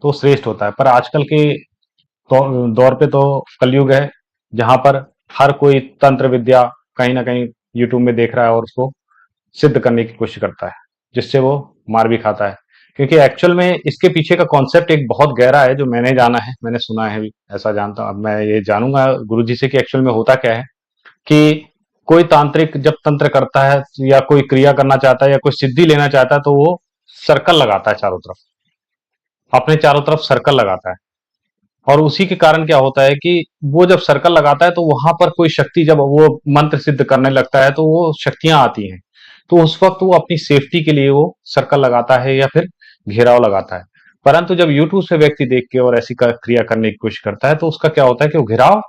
तो श्रेष्ठ होता है। पर आजकल के दौर पे तो कलयुग है, जहां पर हर कोई तंत्र विद्या कहीं ना कहीं यूट्यूब में देख रहा है और उसको सिद्ध करने की कोशिश करता है, जिससे वो मार भी खाता है। क्योंकि एक्चुअल में इसके पीछे का कॉन्सेप्ट एक बहुत गहरा है, जो मैंने जाना है, मैंने सुना है भी, ऐसा जानता हूं। अब मैं ये जानूंगा गुरु जी से कि एक्चुअल में होता क्या है, कि कोई तांत्रिक जब तंत्र करता है या कोई क्रिया करना चाहता है या कोई सिद्धि लेना चाहता है, तो वो सर्कल लगाता है चारों तरफ, अपने चारों तरफ सर्कल लगाता है। और उसी के कारण क्या होता है कि वो जब सर्कल लगाता है तो वहां पर कोई शक्ति, जब वो मंत्र सिद्ध करने लगता है तो वो शक्तियां आती हैं। तो उस वक्त वो अपनी सेफ्टी के लिए वो सर्कल लगाता है या फिर घेराव लगाता है। परंतु जब यूट्यूब से व्यक्ति देख के और ऐसी क्रिया करने की कोशिश करता है, तो उसका क्या होता है कि वो घेराव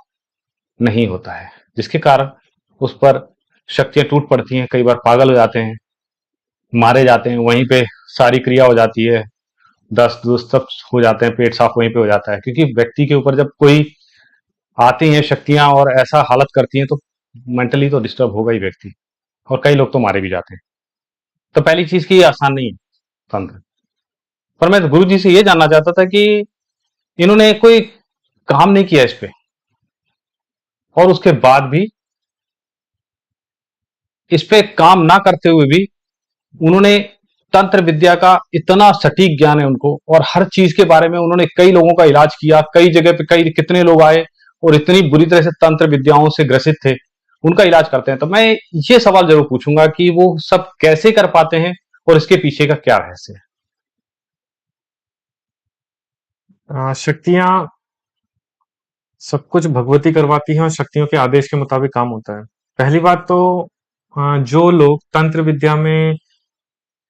नहीं होता है, जिसके कारण उस पर शक्तियां टूट पड़ती हैं, कई बार पागल हो जाते हैं, मारे जाते हैं, वहीं पे सारी क्रिया हो जाती है, दस्त दुस्त सब हो जाते हैं, पेट साफ वहीं पे हो जाता है। क्योंकि व्यक्ति के ऊपर जब कोई आती हैं शक्तियां और ऐसा हालत करती हैं, तो मेंटली तो डिस्टर्ब होगा ही व्यक्ति, और कई लोग तो मारे भी जाते हैं। तो पहली चीज की ये आसान नहीं है तंत्र। पर मैं गुरु जी से ये जानना चाहता था कि इन्होंने कोई काम नहीं किया इस पे, और उसके बाद भी इस पे काम ना करते हुए भी उन्होंने तंत्र विद्या का इतना सटीक ज्ञान है उनको, और हर चीज के बारे में उन्होंने कई लोगों का इलाज किया, कई जगह पे कई कितने लोग आए और इतनी बुरी तरह से तंत्र विद्याओं से ग्रसित थे, उनका इलाज करते हैं। तो मैं ये सवाल जरूर पूछूंगा कि वो सब कैसे कर पाते हैं और इसके पीछे का क्या रहस्य है। शक्तियां सब कुछ भगवती करवाती हैं और शक्तियों के आदेश के मुताबिक काम होता है। पहली बात तो जो लोग तंत्र विद्या में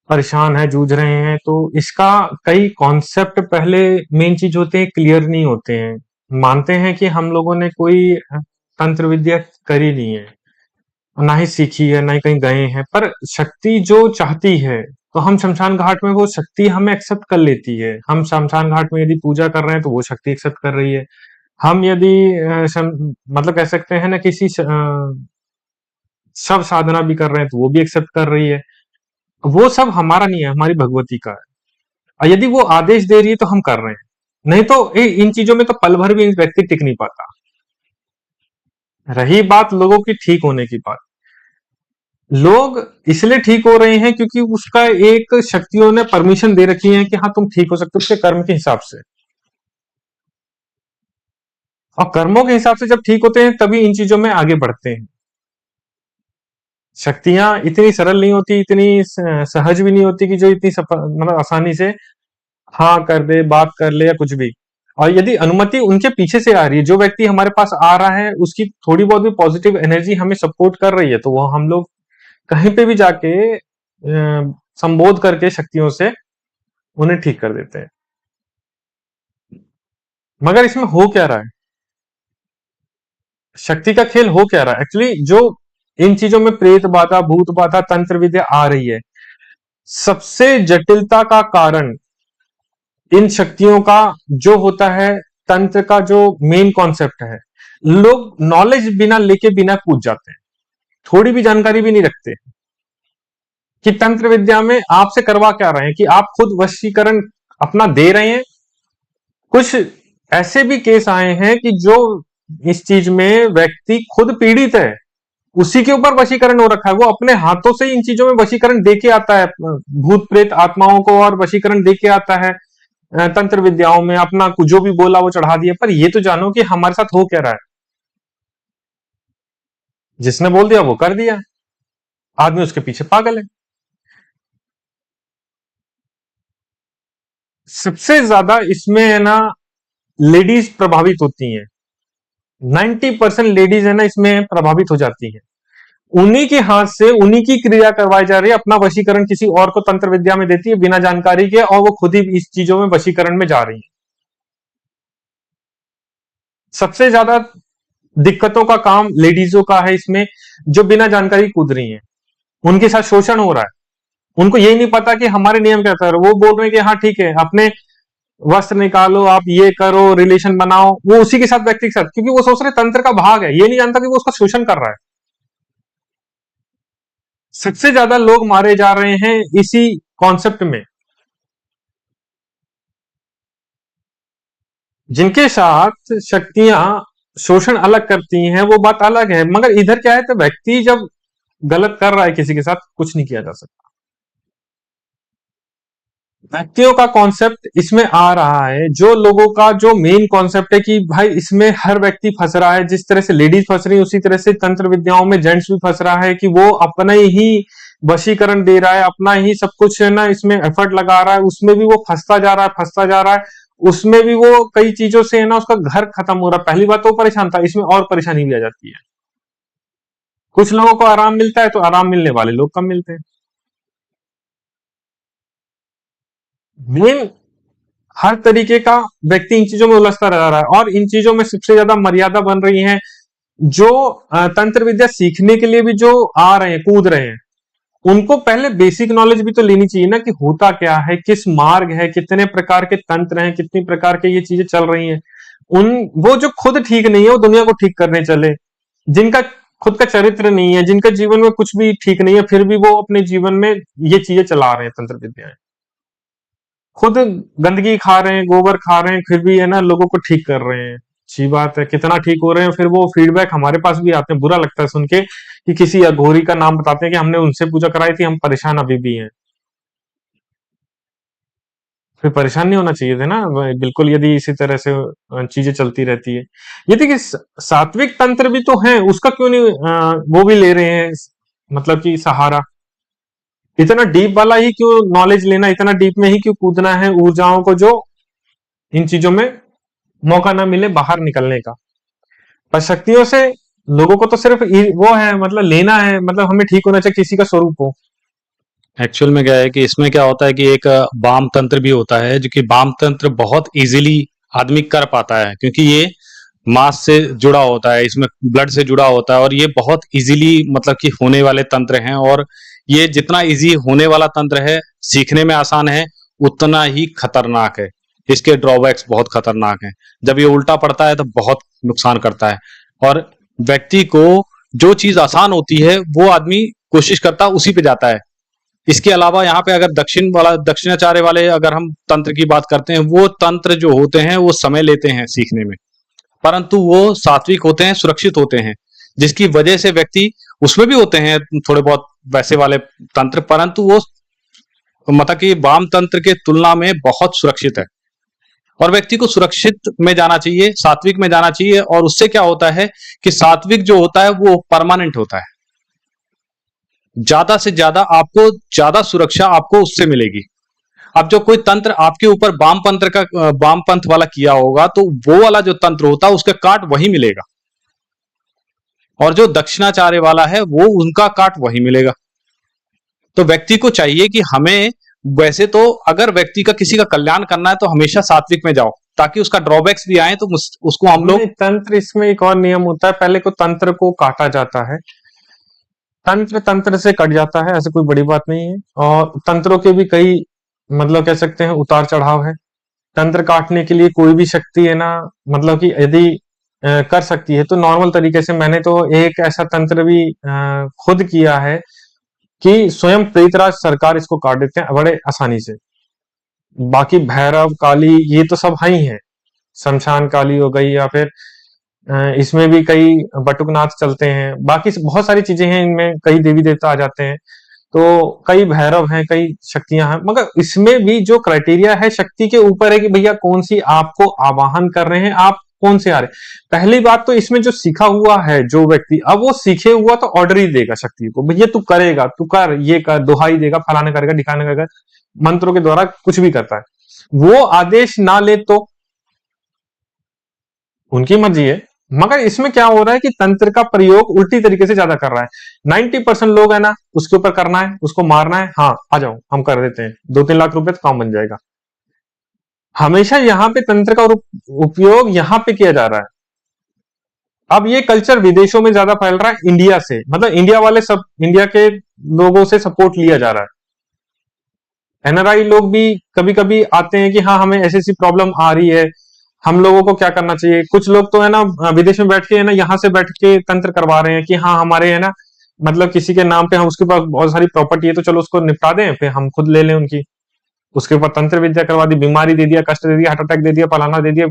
परेशान है, जूझ रहे हैं, तो इसका कई कॉन्सेप्ट पहले मेन चीज होते हैं क्लियर नहीं होते हैं। मानते हैं कि हम लोगों ने कोई तंत्र विद्या करी नहीं है, ना ही सीखी है, ना ही कहीं गए हैं, पर शक्ति जो चाहती है तो हम शमशान घाट में वो शक्ति हमें एक्सेप्ट कर लेती है। हम शमशान घाट में यदि पूजा कर रहे हैं तो वो शक्ति एक्सेप्ट कर रही है। हम यदि मतलब कह सकते हैं ना किसी शव साधना भी कर रहे हैं तो वो भी एक्सेप्ट कर रही है। वो सब हमारा नहीं है, हमारी भगवती का है। और यदि वो आदेश दे रही है तो हम कर रहे हैं, नहीं तो इन चीजों में तो पल भर भी व्यक्ति टिक नहीं पाता। रही बात लोगों की ठीक होने की बात, लोग इसलिए ठीक हो रहे हैं क्योंकि उसका एक शक्तियों ने परमिशन दे रखी है कि हाँ तुम ठीक हो सकते हो उसके कर्म के हिसाब से। और कर्मों के हिसाब से जब ठीक होते हैं तभी इन चीजों में आगे बढ़ते हैं। शक्तियां इतनी सरल नहीं होती, इतनी सहज भी नहीं होती कि जो इतनी मतलब आसानी से हाँ कर दे, बात कर ले या कुछ भी। और यदि अनुमति उनके पीछे से आ रही है, जो व्यक्ति हमारे पास आ रहा है उसकी थोड़ी बहुत भी पॉजिटिव एनर्जी हमें सपोर्ट कर रही है, तो वो हम लोग कहीं पे भी जाके संबोध करके शक्तियों से उन्हें ठीक कर देते हैं। मगर इसमें हो क्या रहा है, शक्ति का खेल हो क्या रहा है एक्चुअली, जो इन चीजों में प्रेत बाधा, भूत बाधा, तंत्र विद्या आ रही है, सबसे जटिलता का कारण इन शक्तियों का जो होता है, तंत्र का जो मेन कॉन्सेप्ट है, लोग नॉलेज बिना लेके बिना कूद जाते हैं, थोड़ी भी जानकारी भी नहीं रखते कि तंत्र विद्या में आपसे करवा क्या रहे हैं, कि आप खुद वशीकरण अपना दे रहे हैं। कुछ ऐसे भी केस आए हैं कि जो इस चीज में व्यक्ति खुद पीड़ित है, उसी के ऊपर वशीकरण हो रखा है, वो अपने हाथों से इन चीजों में वशीकरण दे के आता है, भूत प्रेत आत्माओं को, और वशीकरण दे के आता है तंत्र विद्याओं में, अपना जो भी बोला वो चढ़ा दिया। पर ये तो जानो कि हमारे साथ हो क्या रहा है, जिसने बोल दिया वो कर दिया, आदमी उसके पीछे पागल है। सबसे ज्यादा इसमें है ना लेडीज प्रभावित होती हैं, 90% लेडीज है ना इसमें प्रभावित हो जाती है। उन्हीं के हाथ से उन्हीं की क्रिया करवाई जा रही है, अपना वशीकरण किसी और को तंत्र विद्या में देती है बिना जानकारी के, और वो खुद ही इस चीजों में वशीकरण में जा रही है। सबसे ज्यादा दिक्कतों का काम लेडीजों का है इसमें, जो बिना जानकारी कूद रही हैं, उनके साथ शोषण हो रहा है। उनको यही नहीं पता कि हमारे नियम क्या है, वो बोल रहे हैं कि हाँ ठीक है, अपने वस्त्र निकालो, आप ये करो, रिलेशन बनाओ, वो उसी के साथ, व्यक्ति के साथ, क्योंकि वो सोच रहे तंत्र का भाग है, ये नहीं जानता कि वो उसका शोषण कर रहा है। सबसे ज्यादा लोग मारे जा रहे हैं इसी कॉन्सेप्ट में। जिनके साथ शक्तियां शोषण अलग करती हैं वो बात अलग है, मगर इधर क्या है, तो व्यक्ति जब गलत कर रहा है किसी के साथ, कुछ नहीं किया जा सकता। व्यक्तियों का कॉन्सेप्ट इसमें आ रहा है, जो लोगों का जो मेन कॉन्सेप्ट है कि भाई इसमें हर व्यक्ति फंस रहा है, जिस तरह से लेडीज फंस रही है उसी तरह से तंत्र विद्याओं में जेंट्स भी फंस रहा है, कि वो अपना ही वशीकरण दे रहा है, अपना ही सब कुछ है ना इसमें एफर्ट लगा रहा है, उसमें भी वो फंसता जा रहा है, फंसता जा रहा है। उसमें भी वो कई चीजों से है ना उसका घर खत्म हो रहा है। पहली बात तो वो परेशान था, इसमें और परेशानी भी आ जाती है। कुछ लोगों को आराम मिलता है तो आराम मिलने वाले लोग कम मिलते हैं। मेन हर तरीके का व्यक्ति इन चीजों में उलझता रह रहा है, और इन चीजों में सबसे ज्यादा मर्यादा बन रही है जो तंत्र विद्या सीखने के लिए भी जो आ रहे हैं, कूद रहे हैं, उनको पहले बेसिक नॉलेज भी तो लेनी चाहिए ना, कि होता क्या है, किस मार्ग है, कितने प्रकार के तंत्र हैं, कितनी प्रकार के ये चीजें चल रही हैं। उन वो जो खुद ठीक नहीं है वो दुनिया को ठीक करने चले, जिनका खुद का चरित्र नहीं है, जिनका जीवन में कुछ भी ठीक नहीं है, फिर भी वो अपने जीवन में ये चीजें चला रहे हैं, तंत्र विद्याएं। खुद गंदगी खा रहे हैं, गोबर खा रहे हैं, फिर भी है ना लोगों को ठीक कर रहे हैं। अच्छी बात है, कितना ठीक हो रहे हैं, फिर वो फीडबैक हमारे पास भी आते हैं, बुरा लगता है सुन के कि किसी अघोरी का नाम बताते हैं कि हमने उनसे पूजा कराई थी, हम परेशान अभी भी हैं। फिर परेशान नहीं होना चाहिए थे ना, बिल्कुल, यदि इसी तरह से चीजें चलती रहती है। यदि कि सात्विक तंत्र भी तो है, उसका क्यों नहीं वो भी ले रहे हैं, मतलब कि सहारा। इतना डीप वाला ही क्यों नॉलेज लेना, इतना डीप में ही क्यों कूदना है ऊर्जाओं को, जो इन चीजों में मौका ना मिले बाहर निकलने का। पर शक्तियों से लोगों को तो सिर्फ वो है, मतलब लेना है, मतलब हमें ठीक होना चाहिए, किसी का स्वरूप हो। एक्चुअल में क्या है कि इसमें क्या होता है कि एक वाम तंत्र भी होता है, जो कि वाम तंत्र बहुत इजीली आदमी कर पाता है, क्योंकि ये मांस से जुड़ा होता है, इसमें ब्लड से जुड़ा होता है, और ये बहुत इजीली मतलब कि होने वाले तंत्र हैं। और ये जितना इजी होने वाला तंत्र है, सीखने में आसान है, उतना ही खतरनाक है। इसके ड्रॉबैक्स बहुत खतरनाक हैं। जब ये उल्टा पड़ता है तो बहुत नुकसान करता है, और व्यक्ति को जो चीज आसान होती है वो आदमी कोशिश करता है उसी पे जाता है। इसके अलावा यहाँ पे अगर दक्षिणाचार्य वाले अगर हम तंत्र की बात करते हैं, वो तंत्र जो होते हैं वो समय लेते हैं सीखने में, परंतु वो सात्विक होते हैं, सुरक्षित होते हैं, जिसकी वजह से व्यक्ति उसमें भी होते हैं थोड़े बहुत वैसे वाले तंत्र, परंतु वो मतलब कि वाम तंत्र के तुलना में बहुत सुरक्षित है। और व्यक्ति को सुरक्षित में जाना चाहिए, सात्विक में जाना चाहिए। और उससे क्या होता है कि सात्विक जो होता है वो परमानेंट होता है, ज्यादा से ज्यादा आपको ज्यादा सुरक्षा आपको उससे मिलेगी। अब जो कोई तंत्र आपके ऊपर वामपंथ वाला किया होगा, तो वो वाला जो तंत्र होता है उसका काट वही मिलेगा, और जो दक्षिणाचार्य वाला है वो उनका काट वही मिलेगा। तो व्यक्ति को चाहिए कि हमें, वैसे तो अगर व्यक्ति का किसी का कल्याण करना है तो हमेशा सात्विक में जाओ, ताकि उसका ड्रॉबैक्स भी आए तो उसको हम लोग। तंत्र इसमें एक और नियम होता है, पहले को तंत्र को काटा जाता है, तंत्र तंत्र से कट जाता है, ऐसे कोई बड़ी बात नहीं है। और तंत्रों के भी कई, मतलब कह सकते हैं, उतार चढ़ाव है। तंत्र काटने के लिए कोई भी शक्ति है ना, मतलब कि यदि कर सकती है तो नॉर्मल तरीके से। मैंने तो एक ऐसा तंत्र भी खुद किया है कि स्वयं प्रेतराज सरकार इसको काट देते हैं बड़े आसानी से। बाकी भैरव काली ये तो सब है ही है, शमशान काली हो गई, या फिर इसमें भी कई बटुकनाथ चलते हैं, बाकी बहुत सारी चीजें हैं, इनमें कई देवी देवता आ जाते हैं, तो कई भैरव हैं, कई शक्तियां हैं। मगर इसमें भी जो क्राइटेरिया है शक्ति के ऊपर है कि भैया कौन सी आपको आवाहन कर रहे हैं, आप कौन से आ रहे हैं। पहली बात तो इसमें जो सीखा हुआ है जो व्यक्ति, अब वो सीखे हुआ तो ऑर्डर ही देगा शक्ति को, भैया तू करेगा, तू कर, ये कर, दुहाई देगा, फलाना करेगा, ढिकाना करेगा, मंत्रों के द्वारा कुछ भी करता है। वो आदेश ना ले तो उनकी मर्जी है। मगर इसमें क्या हो रहा है कि तंत्र का प्रयोग उल्टी तरीके से ज्यादा कर रहा है। 90% लोग है ना, उसके ऊपर करना है, उसको मारना है, हाँ आ जाओ हम कर देते हैं, 2-3 लाख रुपए तो काम बन जाएगा। हमेशा यहाँ पे तंत्र का उपयोग यहाँ पे किया जा रहा है। अब ये कल्चर विदेशों में ज्यादा फैल रहा है, इंडिया से, मतलब इंडिया वाले सब, इंडिया के लोगों से सपोर्ट लिया जा रहा है। एनआरआई लोग भी कभी कभी आते हैं कि हाँ हमें ऐसी ऐसी प्रॉब्लम आ रही है, हम लोगों को क्या करना चाहिए। कुछ लोग तो है ना विदेश में बैठ के है ना, यहाँ से बैठ के तंत्र करवा रहे हैं कि हाँ हमारे है ना, मतलब किसी के नाम पे हम, उसके पास बहुत सारी प्रॉपर्टी है तो चलो उसको निपटा दें, फिर हम खुद ले लें उनकी। उसके ऊपर तंत्र विद्या करवा दी, बीमारी दे दिया, कष्ट दे दिया, हार्ट अटैक दे दिया, फलाना दे दिया,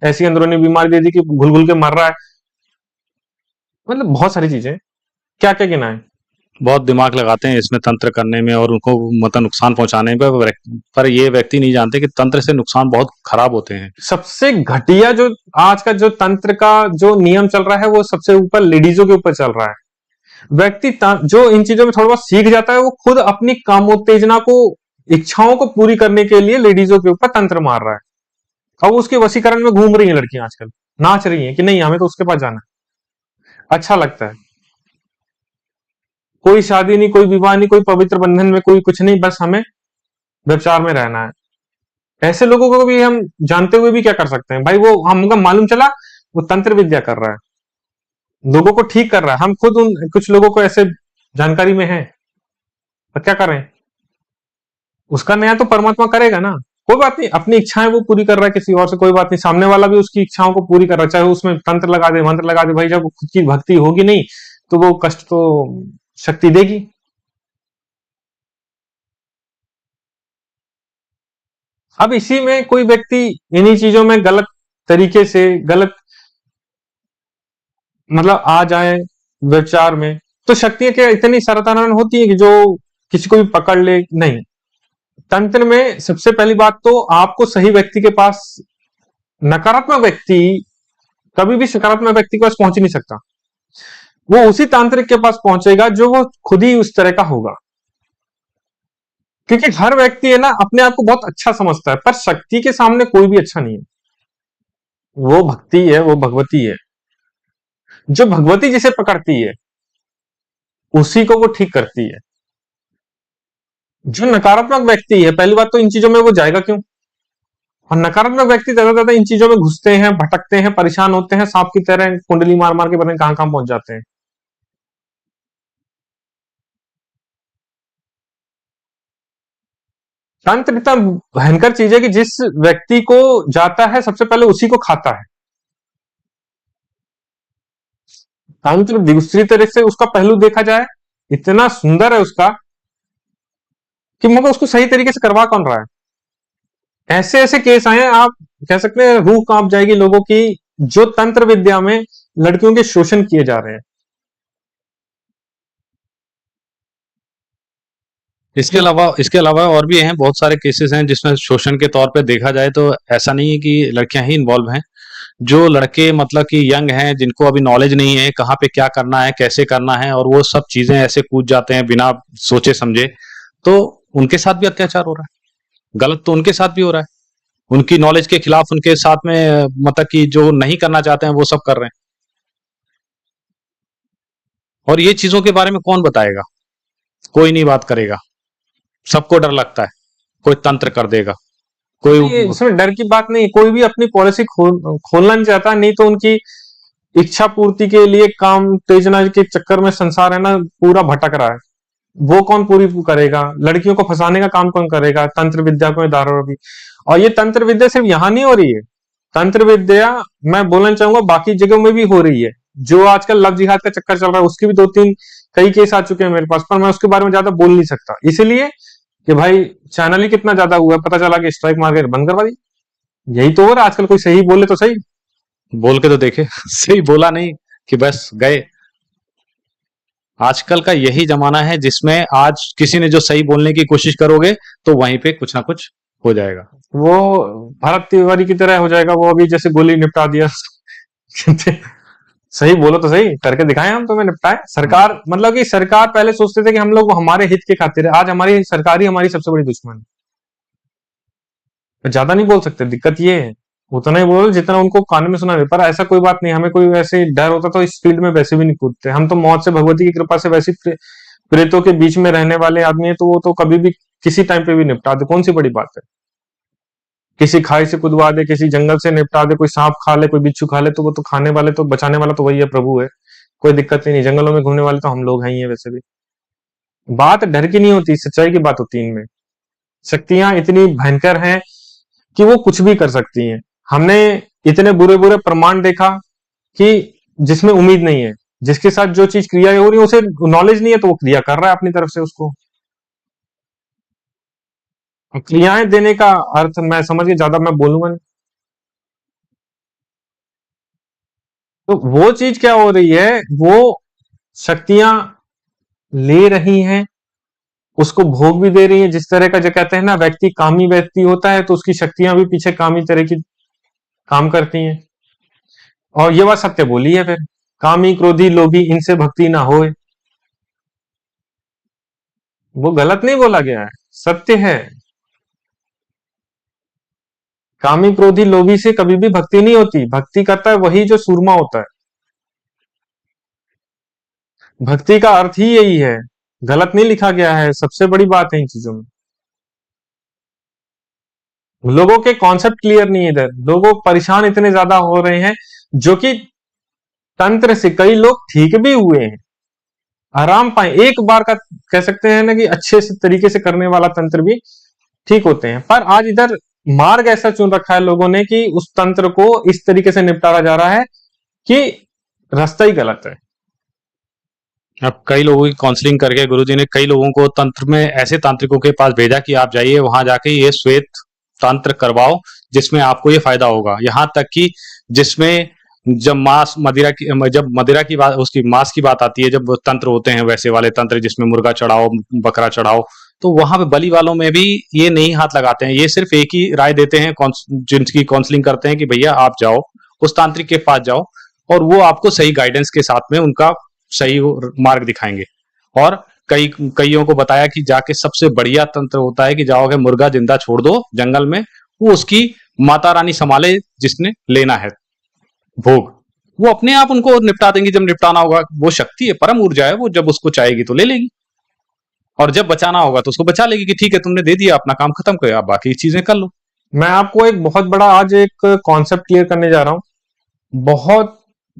ऐसी अंदरूनी बीमारी दे दी कि घुल घुल के मर रहा है। मतलब बहुत सारी चीजें, क्या क्या गिनाएं। बहुत दिमाग लगाते हैं इसमें तंत्र करने में और उनको मतलब नुकसान पहुंचाने में, पर ये व्यक्ति नहीं जानते कि तंत्र से नुकसान बहुत खराब होते हैं। सबसे घटिया जो आज का जो तंत्र का जो नियम चल रहा है वो सबसे ऊपर लेडीजों के ऊपर चल रहा है। व्यक्ति जो इन चीजों में थोड़ा बहुत सीख जाता है वो खुद अपनी कामोत्तेजना को, इच्छाओं को पूरी करने के लिए लेडीजों के ऊपर तंत्र मार रहा है। अब उसके वशीकरण में घूम रही हैं लड़कियां आजकल, नाच रही हैं कि नहीं हमें तो उसके पास जाना है, अच्छा लगता है। कोई शादी नहीं, कोई विवाह नहीं, कोई पवित्र बंधन में कोई कुछ नहीं, बस हमें व्यभिचार में रहना है। ऐसे लोगों को भी हम जानते हुए भी क्या कर सकते हैं भाई, वो हमको मालूम चला वो तंत्र विद्या कर रहा है, लोगों को ठीक कर रहा है। हम खुद उन कुछ लोगों को ऐसे जानकारी में है, पर क्या करें, उसका न्याय तो परमात्मा करेगा ना। कोई बात नहीं, अपनी इच्छाएं वो पूरी कर रहा है किसी और से, कोई बात नहीं, सामने वाला भी उसकी इच्छाओं को पूरी कर रहा है, चाहे उसमें तंत्र लगा दे, मंत्र लगा दे, भाई जब खुद की भक्ति होगी नहीं तो वो कष्ट तो शक्ति देगी। अब इसी में कोई व्यक्ति इन्हीं चीजों में गलत तरीके से गलत मतलब आ जाए विचार में, तो शक्तियां क्या इतनी साधारण होती है कि जो किसी को भी पकड़ ले? नहीं। तंत्र में सबसे पहली बात तो आपको सही व्यक्ति के पास, नकारात्मक व्यक्ति कभी भी सकारात्मक व्यक्ति के पास पहुंच नहीं सकता। वो उसी तांत्रिक के पास पहुंचेगा जो वो खुद ही उस तरह का होगा, क्योंकि हर व्यक्ति है ना अपने आप को बहुत अच्छा समझता है, पर शक्ति के सामने कोई भी अच्छा नहीं है। वो भक्ति है, वो भगवती है, जो भगवती जिसे पकड़ती है उसी को वो ठीक करती है। जो नकारात्मक व्यक्ति है, पहली बात तो इन चीजों में वो जाएगा क्यों? और नकारात्मक व्यक्ति ज्यादा इन चीजों में घुसते हैं, भटकते हैं, परेशान होते हैं, सांप की तरह कुंडली मार मार के पता नहीं कहां कहां पहुंच जाते हैं। तंत्र इतना भयंकर चीज है कि जिस व्यक्ति को जाता है सबसे पहले उसी को खाता है। तंत्र दूसरी तरह से उसका पहलू देखा जाए इतना सुंदर है उसका कि मगर उसको सही तरीके से करवा कौन रहा है। ऐसे ऐसे केस आए हैं, आप कह सकते हैं रूह कांप जाएगी लोगों की, जो तंत्र विद्या में लड़कियों के शोषण किए जा रहे हैं। इसके अलावा और भी हैं, बहुत सारे केसेस हैं जिसमें शोषण के तौर पे देखा जाए तो ऐसा नहीं है कि लड़कियां ही इन्वॉल्व हैं। जो लड़के मतलब कि यंग हैं, जिनको अभी नॉलेज नहीं है कहाँ पे क्या करना है, कैसे करना है, और वो सब चीजें ऐसे कूद जाते हैं बिना सोचे समझे, तो उनके साथ भी अत्याचार हो रहा है। गलत तो उनके साथ भी हो रहा है, उनकी नॉलेज के खिलाफ उनके साथ में मतलब कि जो नहीं करना चाहते हैं वो सब कर रहे हैं। और ये चीजों के बारे में कौन बताएगा? कोई नहीं बात करेगा, सबको डर लगता है कोई तंत्र कर देगा, कोई इसमें डर की बात नहीं, कोई भी अपनी पॉलिसी खोलना नहीं चाहता, नहीं तो उनकी इच्छा पूर्ति के लिए काम उत्तेजना के चक्कर में संसार है ना पूरा भटक रहा है। वो कौन पूरी करेगा? लड़कियों को फंसाने का काम कौन करेगा? तंत्र विद्या को दारो भी। और ये तंत्र विद्या सिर्फ यहां नहीं हो रही है, तंत्र विद्या मैं बोलना चाहूंगा बाकी जगहों में भी हो रही है। जो आजकल लव जिहाद का चक्कर चल रहा है उसके भी 2-3 कई केस आ चुके हैं मेरे पास, पर मैं उसके बारे में ज्यादा बोल नहीं सकता, इसलिए कि भाई चैनल ही कितना ज्यादा हुआ, पता चला कि स्ट्राइक मार के बंद करवा दी। यही तो हो रहा है आजकल, कोई सही बोले तो सही। बोल के तो देखे सही बोला नहीं कि बस गए। आजकल का यही जमाना है जिसमें आज किसी ने जो सही बोलने की कोशिश करोगे तो वहीं पे कुछ ना कुछ हो जाएगा। वो भारत तिवारी की तरह हो जाएगा, वो अभी जैसे गोली निपटा दिया सही बोलो तो सही, करके दिखाएं हम तुम्हें निपटाए। सरकार मतलब कि सरकार पहले सोचते थे कि हम लोग हमारे हित के खातिर है, आज हमारी सरकार ही हमारी सबसे बड़ी दुश्मन है। ज्यादा नहीं बोल सकते, दिक्कत ये है, उतना ही बोलो जितना उनको कान में सुना दे। पर ऐसा कोई बात नहीं, हमें कोई वैसे डर होता तो इस फील्ड में वैसे भी नहीं कूदते। हम तो मौत से भगवती की कृपा से वैसी प्रेतों के बीच में रहने वाले आदमी है, तो वो तो कभी भी किसी टाइम पे भी निपटा दे, कौन सी बड़ी बात है। किसी खाई से कुदवा दे, किसी जंगल से निपटा दे, कोई सांप खा ले, कोई बिच्छू खा ले, तो वो तो खाने वाले तो बचाने वाला तो वही है, प्रभु है, कोई दिक्कत ही नहीं। जंगलों में घूमने वाले तो हम लोग हैं ही है वैसे भी। बात डर की नहीं होती, सच्चाई की बात होती है इनमें। शक्तियां इतनी भयंकर हैं कि वो कुछ भी कर सकती हैं। हमने इतने बुरे बुरे प्रमाण देखा कि जिसमें उम्मीद नहीं है, जिसके साथ जो चीज क्रिया हो रही है उसे नॉलेज नहीं है तो वो क्रिया कर रहा है अपनी तरफ से उसको। क्रियाएं देने का अर्थ मैं समझ के ज्यादा मैं बोलूंगा नहीं। तो वो चीज क्या हो रही है, वो शक्तियां ले रही हैं, उसको भोग भी दे रही है। जिस तरह का जो कहते हैं ना, व्यक्ति कामी व्यक्ति होता है तो उसकी शक्तियां भी पीछे कामी तरह की काम करती हैं। और ये बात सत्य बोली है फिर, कामी क्रोधी लोभी इनसे भक्ति ना होए। वो गलत नहीं बोला गया है, सत्य है। कामी क्रोधी लोभी से कभी भी भक्ति नहीं होती। भक्ति करता है वही जो सूरमा होता है। भक्ति का अर्थ ही यही है, गलत नहीं लिखा गया है। सबसे बड़ी बात है इन चीजों में, लोगों के कॉन्सेप्ट क्लियर नहीं है। इधर लोगों परेशान इतने ज्यादा हो रहे हैं, जो कि तंत्र से कई लोग ठीक भी हुए हैं, आराम पाए। एक बार का कह सकते हैं ना कि अच्छे से तरीके से करने वाला तंत्र भी ठीक होते हैं। पर आज इधर मार्ग ऐसा चुन रखा है लोगों ने कि उस तंत्र को इस तरीके से निपटारा जा रहा है कि रास्ता ही गलत है। अब कई लोगों की काउंसलिंग करके गुरुजी ने कई लोगों को तंत्र में ऐसे तांत्रिकों के पास भेजा कि आप जाइए वहां जाके ये श्वेत तंत्र करवाओ, जिसमें आपको ये फायदा होगा। यहाँ तक कि जिसमें जब मदिरा की बात, उसकी मांस की बात आती है, जब तंत्र होते हैं वैसे वाले तंत्र जिसमें मुर्गा चढ़ाओ, बकरा चढ़ाओ, तो वहां पे बलि वालों में भी ये नहीं हाथ लगाते हैं। ये सिर्फ एक ही राय देते हैं, जिनकी काउंसलिंग करते हैं कि भैया आप जाओ उस तांत्रिक के पास जाओ, और वो आपको सही गाइडेंस के साथ में उनका सही मार्ग दिखाएंगे। और कईयों को बताया कि जाके सबसे बढ़िया तंत्र होता है कि जाओगे मुर्गा जिंदा छोड़ दो जंगल में, वो उसकी माता रानी संभाले, जिसने लेना है भोग, वो अपने आप उनको निपटा देंगी जब निपटाना होगा। वो शक्ति है, परम ऊर्जा है, वो जब उसको चाहेगी तो ले लेगी, और जब बचाना होगा तो उसको बचा लेगी कि ठीक है तुमने दे दिया, अपना काम खत्म करो, आप बाकी चीजें कर लो। मैं आपको एक बहुत बड़ा आज एक कॉन्सेप्ट क्लियर करने जा रहा हूं। बहुत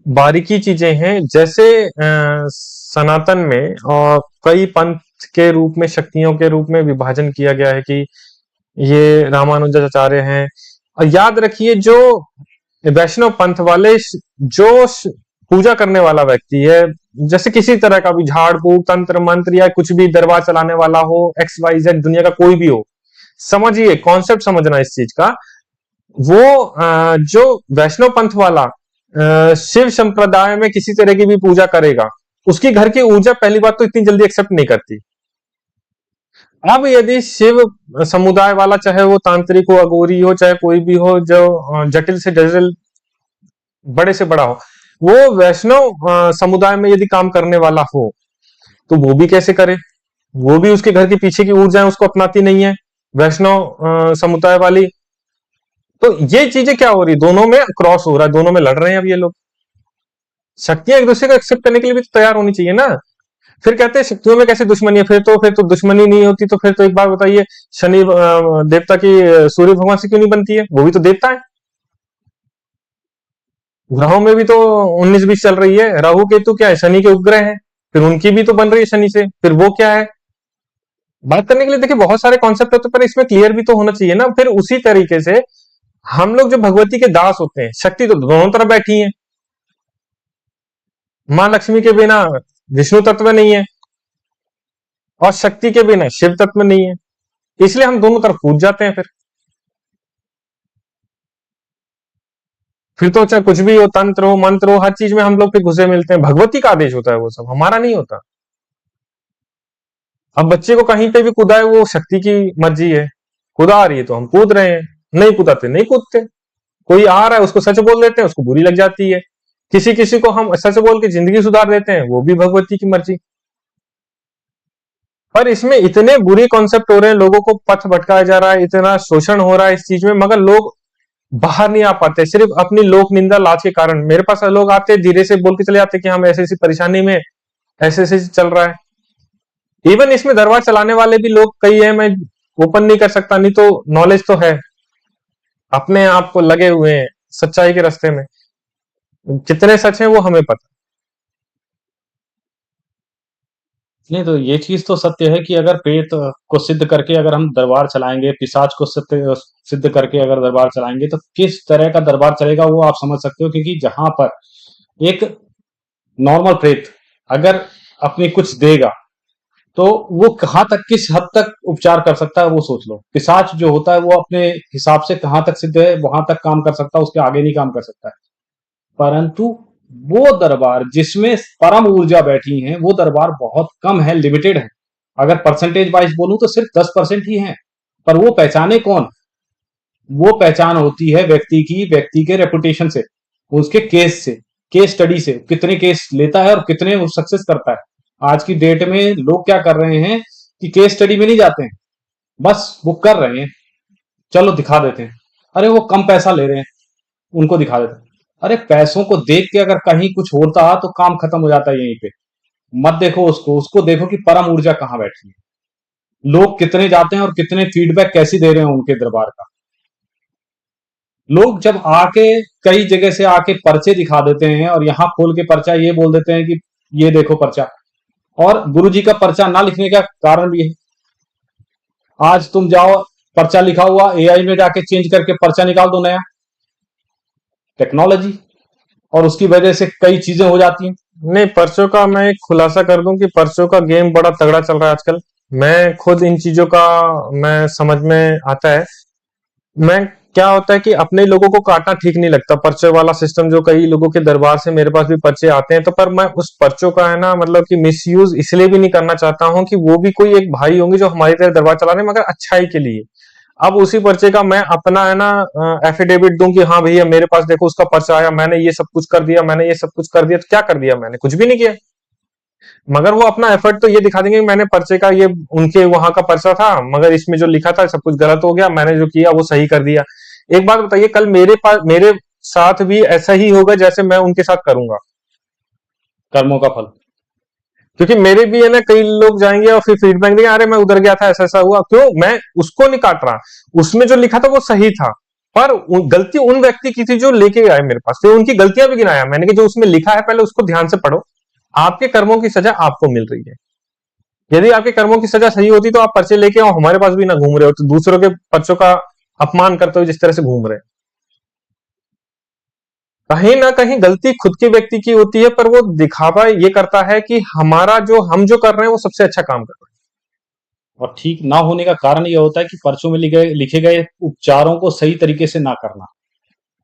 बारीकी चीजें हैं। जैसे सनातन में और कई पंथ के रूप में, शक्तियों के रूप में विभाजन किया गया है कि ये रामानुजाचार्य हैं। और याद रखिए, जो वैष्णव पंथ वाले जो पूजा करने वाला व्यक्ति है, जैसे किसी तरह का भी झाड़ फूक तंत्र मंत्र या कुछ भी दरबार चलाने वाला हो, एक्स वाई जेड दुनिया का कोई भी हो, समझिए कॉन्सेप्ट समझना इस चीज का। वो जो वैष्णव पंथ वाला शिव संप्रदाय में किसी तरह की भी पूजा करेगा, उसकी घर की ऊर्जा पहली बात तो इतनी जल्दी एक्सेप्ट नहीं करती। अब यदि शिव समुदाय वाला, चाहे वो तांत्रिक हो, अघोरी हो, चाहे कोई भी हो, जो जटिल से जटिल, बड़े से बड़ा हो, वो वैष्णव समुदाय में यदि काम करने वाला हो, तो वो भी कैसे करे? वो भी उसके घर के पीछे की ऊर्जा है उसको अपनाती नहीं है, वैष्णव समुदाय वाली। तो ये चीजें क्या हो रही, दोनों में क्रॉस हो रहा है, दोनों में लड़ रहे हैं अब ये लोग। शक्तियां एक दूसरे को एक्सेप्ट करने के लिए भी तो तैयार होनी चाहिए ना। फिर कहते हैं शक्तियों में कैसे दुश्मनी है? फिर तो दुश्मनी नहीं होती तो फिर तो एक बात बताइए, शनि देवता की सूर्य भगवान से क्यों नहीं बनती है? वो भी तो देवता है। ग्रहों में भी तो 19-20 चल रही है। राहु केतु क्या है? शनि के उपग्रह है, फिर उनकी भी तो बन रही है शनि से। फिर वो क्या है? बात करने के लिए देखिए बहुत सारे कॉन्सेप्ट होते हैं, पर इसमें क्लियर भी तो होना चाहिए ना। फिर उसी तरीके से हम लोग जो भगवती के दास होते हैं, शक्ति तो दोनों तरफ बैठी है। मां लक्ष्मी के बिना विष्णु तत्व नहीं है, और शक्ति के बिना शिव तत्व नहीं है। इसलिए हम दोनों तरफ कूद जाते हैं। फिर तो चाहे कुछ भी हो, तंत्र हो मंत्र हो, हर चीज में हम लोग फिर घुसे मिलते हैं। भगवती का आदेश होता है वो सब, हमारा नहीं होता। अब बच्चे को कहीं पे भी कुदाए, वो शक्ति की मर्जी है। कुदा रही है तो हम कूद रहे हैं, नहीं कुदाते नहीं कूदते। कोई आ रहा है उसको सच बोल देते हैं, उसको बुरी लग जाती है। किसी किसी को हम सच बोल के जिंदगी सुधार देते हैं, वो भी भगवती की मर्जी। पर इसमें इतने बुरे कॉन्सेप्ट हो रहे हैं, लोगों को पथ भटकाया जा रहा है, इतना शोषण हो रहा है इस चीज में, मगर लोग बाहर नहीं आ पाते, सिर्फ अपनी लोक निंदा लाज के कारण। मेरे पास लोग आते धीरे से बोल के चले जाते कि हम ऐसी ऐसी परेशानी में, ऐसे ऐसे चल रहा है। इवन इसमें दरबार चलाने वाले भी लोग कई है, मैं ओपन नहीं कर सकता, नहीं तो नॉलेज तो है, अपने आप को लगे हुए हैं सच्चाई के रास्ते में। कितने सच है वो हमें पता। नहीं तो ये चीज तो सत्य है कि अगर प्रेत को सिद्ध करके अगर हम दरबार चलाएंगे, पिशाच को सत्य सिद्ध करके अगर दरबार चलाएंगे, तो किस तरह का दरबार चलेगा वो आप समझ सकते हो। क्योंकि जहां पर एक नॉर्मल प्रेत अगर अपनी कुछ देगा, तो वो कहाँ तक, किस हद तक उपचार कर सकता है वो सोच लो। पिशाच जो होता है वो अपने हिसाब से कहाँ तक सिद्ध है वहां तक काम कर सकता है, उसके आगे नहीं काम कर सकता है। परंतु वो दरबार जिसमें परम ऊर्जा बैठी है वो दरबार बहुत कम है, लिमिटेड है। अगर परसेंटेज वाइज बोलूं तो सिर्फ 10% ही है। पर वो पहचाने कौन? वो पहचान होती है व्यक्ति की, व्यक्ति के रेपुटेशन से, उसके केस से, केस स्टडी से, कितने केस लेता है और कितने वो सक्सेस करता है। आज की डेट में लोग क्या कर रहे हैं कि केस स्टडी में नहीं जाते हैं, बस वो कर रहे हैं, चलो दिखा देते हैं। अरे वो कम पैसा ले रहे हैं, उनको दिखा देते हैं। अरे पैसों को देख के अगर कहीं कुछ होता तो काम खत्म हो जाता है यहीं पे। मत देखो उसको, उसको देखो कि परम ऊर्जा कहाँ बैठी है। लोग कितने जाते हैं और कितने फीडबैक कैसे दे रहे हैं उनके दरबार का। लोग जब आके कई जगह से आके पर्चे दिखा देते हैं और यहाँ खोल के पर्चा ये बोल देते हैं कि ये देखो पर्चा। और गुरु जी का पर्चा ना लिखने का कारण भी है, आज तुम जाओ पर्चा लिखा हुआ एआई में जाके चेंज करके पर्चा निकाल दो नया, टेक्नोलॉजी, और उसकी वजह से कई चीजें हो जाती हैं। नहीं, पर्चों का मैं एक खुलासा कर दूं कि पर्चों का गेम बड़ा तगड़ा चल रहा है आजकल। मैं खुद इन चीजों का मैं समझ में आता है। मैं क्या होता है कि अपने लोगों को काटना ठीक नहीं लगता, पर्चे वाला सिस्टम जो कई लोगों के दरबार से मेरे पास भी पर्चे आते हैं, तो पर मैं उस पर्चों का है ना मतलब कि मिसयूज इसलिए भी नहीं करना चाहता हूं कि वो भी कोई एक भाई होंगे जो हमारी तरह दरबार चला रहे हैं मगर अच्छाई के लिए। अब उसी पर्चे का मैं अपना है ना एफिडेविट दूं कि हाँ भैया मेरे पास देखो उसका पर्चा आया, मैंने ये सब कुछ कर दिया, मैंने ये सब कुछ कर दिया, तो क्या कर दिया मैंने? कुछ भी नहीं किया। मगर वो अपना एफर्ट तो ये दिखा देंगे कि मैंने पर्चे का ये उनके वहां का पर्चा था मगर इसमें जो लिखा था सब कुछ गलत हो गया, मैंने जो किया वो सही कर दिया। एक बात बताइए, कल मेरे पास मेरे साथ भी ऐसा ही होगा जैसे मैं उनके साथ करूंगा? कर्मों का फल। क्योंकि मेरे भी है ना कई लोग जाएंगे और फिर फीडबैक देंगे, अरे मैं उधर गया था ऐसा ऐसा हुआ। क्यों? मैं उसको नहीं काट रहा, उसमें जो लिखा था वो सही था, पर गलती उन व्यक्ति की थी जो लेके आए मेरे पास, फिर उनकी गलतियां भी गिनाया मैंने कि जो उसमें लिखा है पहले उसको ध्यान से पढ़ो। आपके कर्मों की सजा आपको मिल रही है। यदि आपके कर्मों की सजा सही होती तो आप पर्चे लेके आओ, हमारे पास भी ना घूम रहे हो, तो दूसरों के पर्चों का अपमान करते हो जिस तरह से घूम रहे हैं। कहीं ना कहीं गलती खुद के व्यक्ति की होती है, पर वो दिखावा ये करता है कि हमारा जो हम जो कर रहे हैं वो सबसे अच्छा काम कर रहे और ठीक ना होने का कारण यह होता है कि पर्चों में लिखे गए उपचारों को सही तरीके से ना करना। हैं।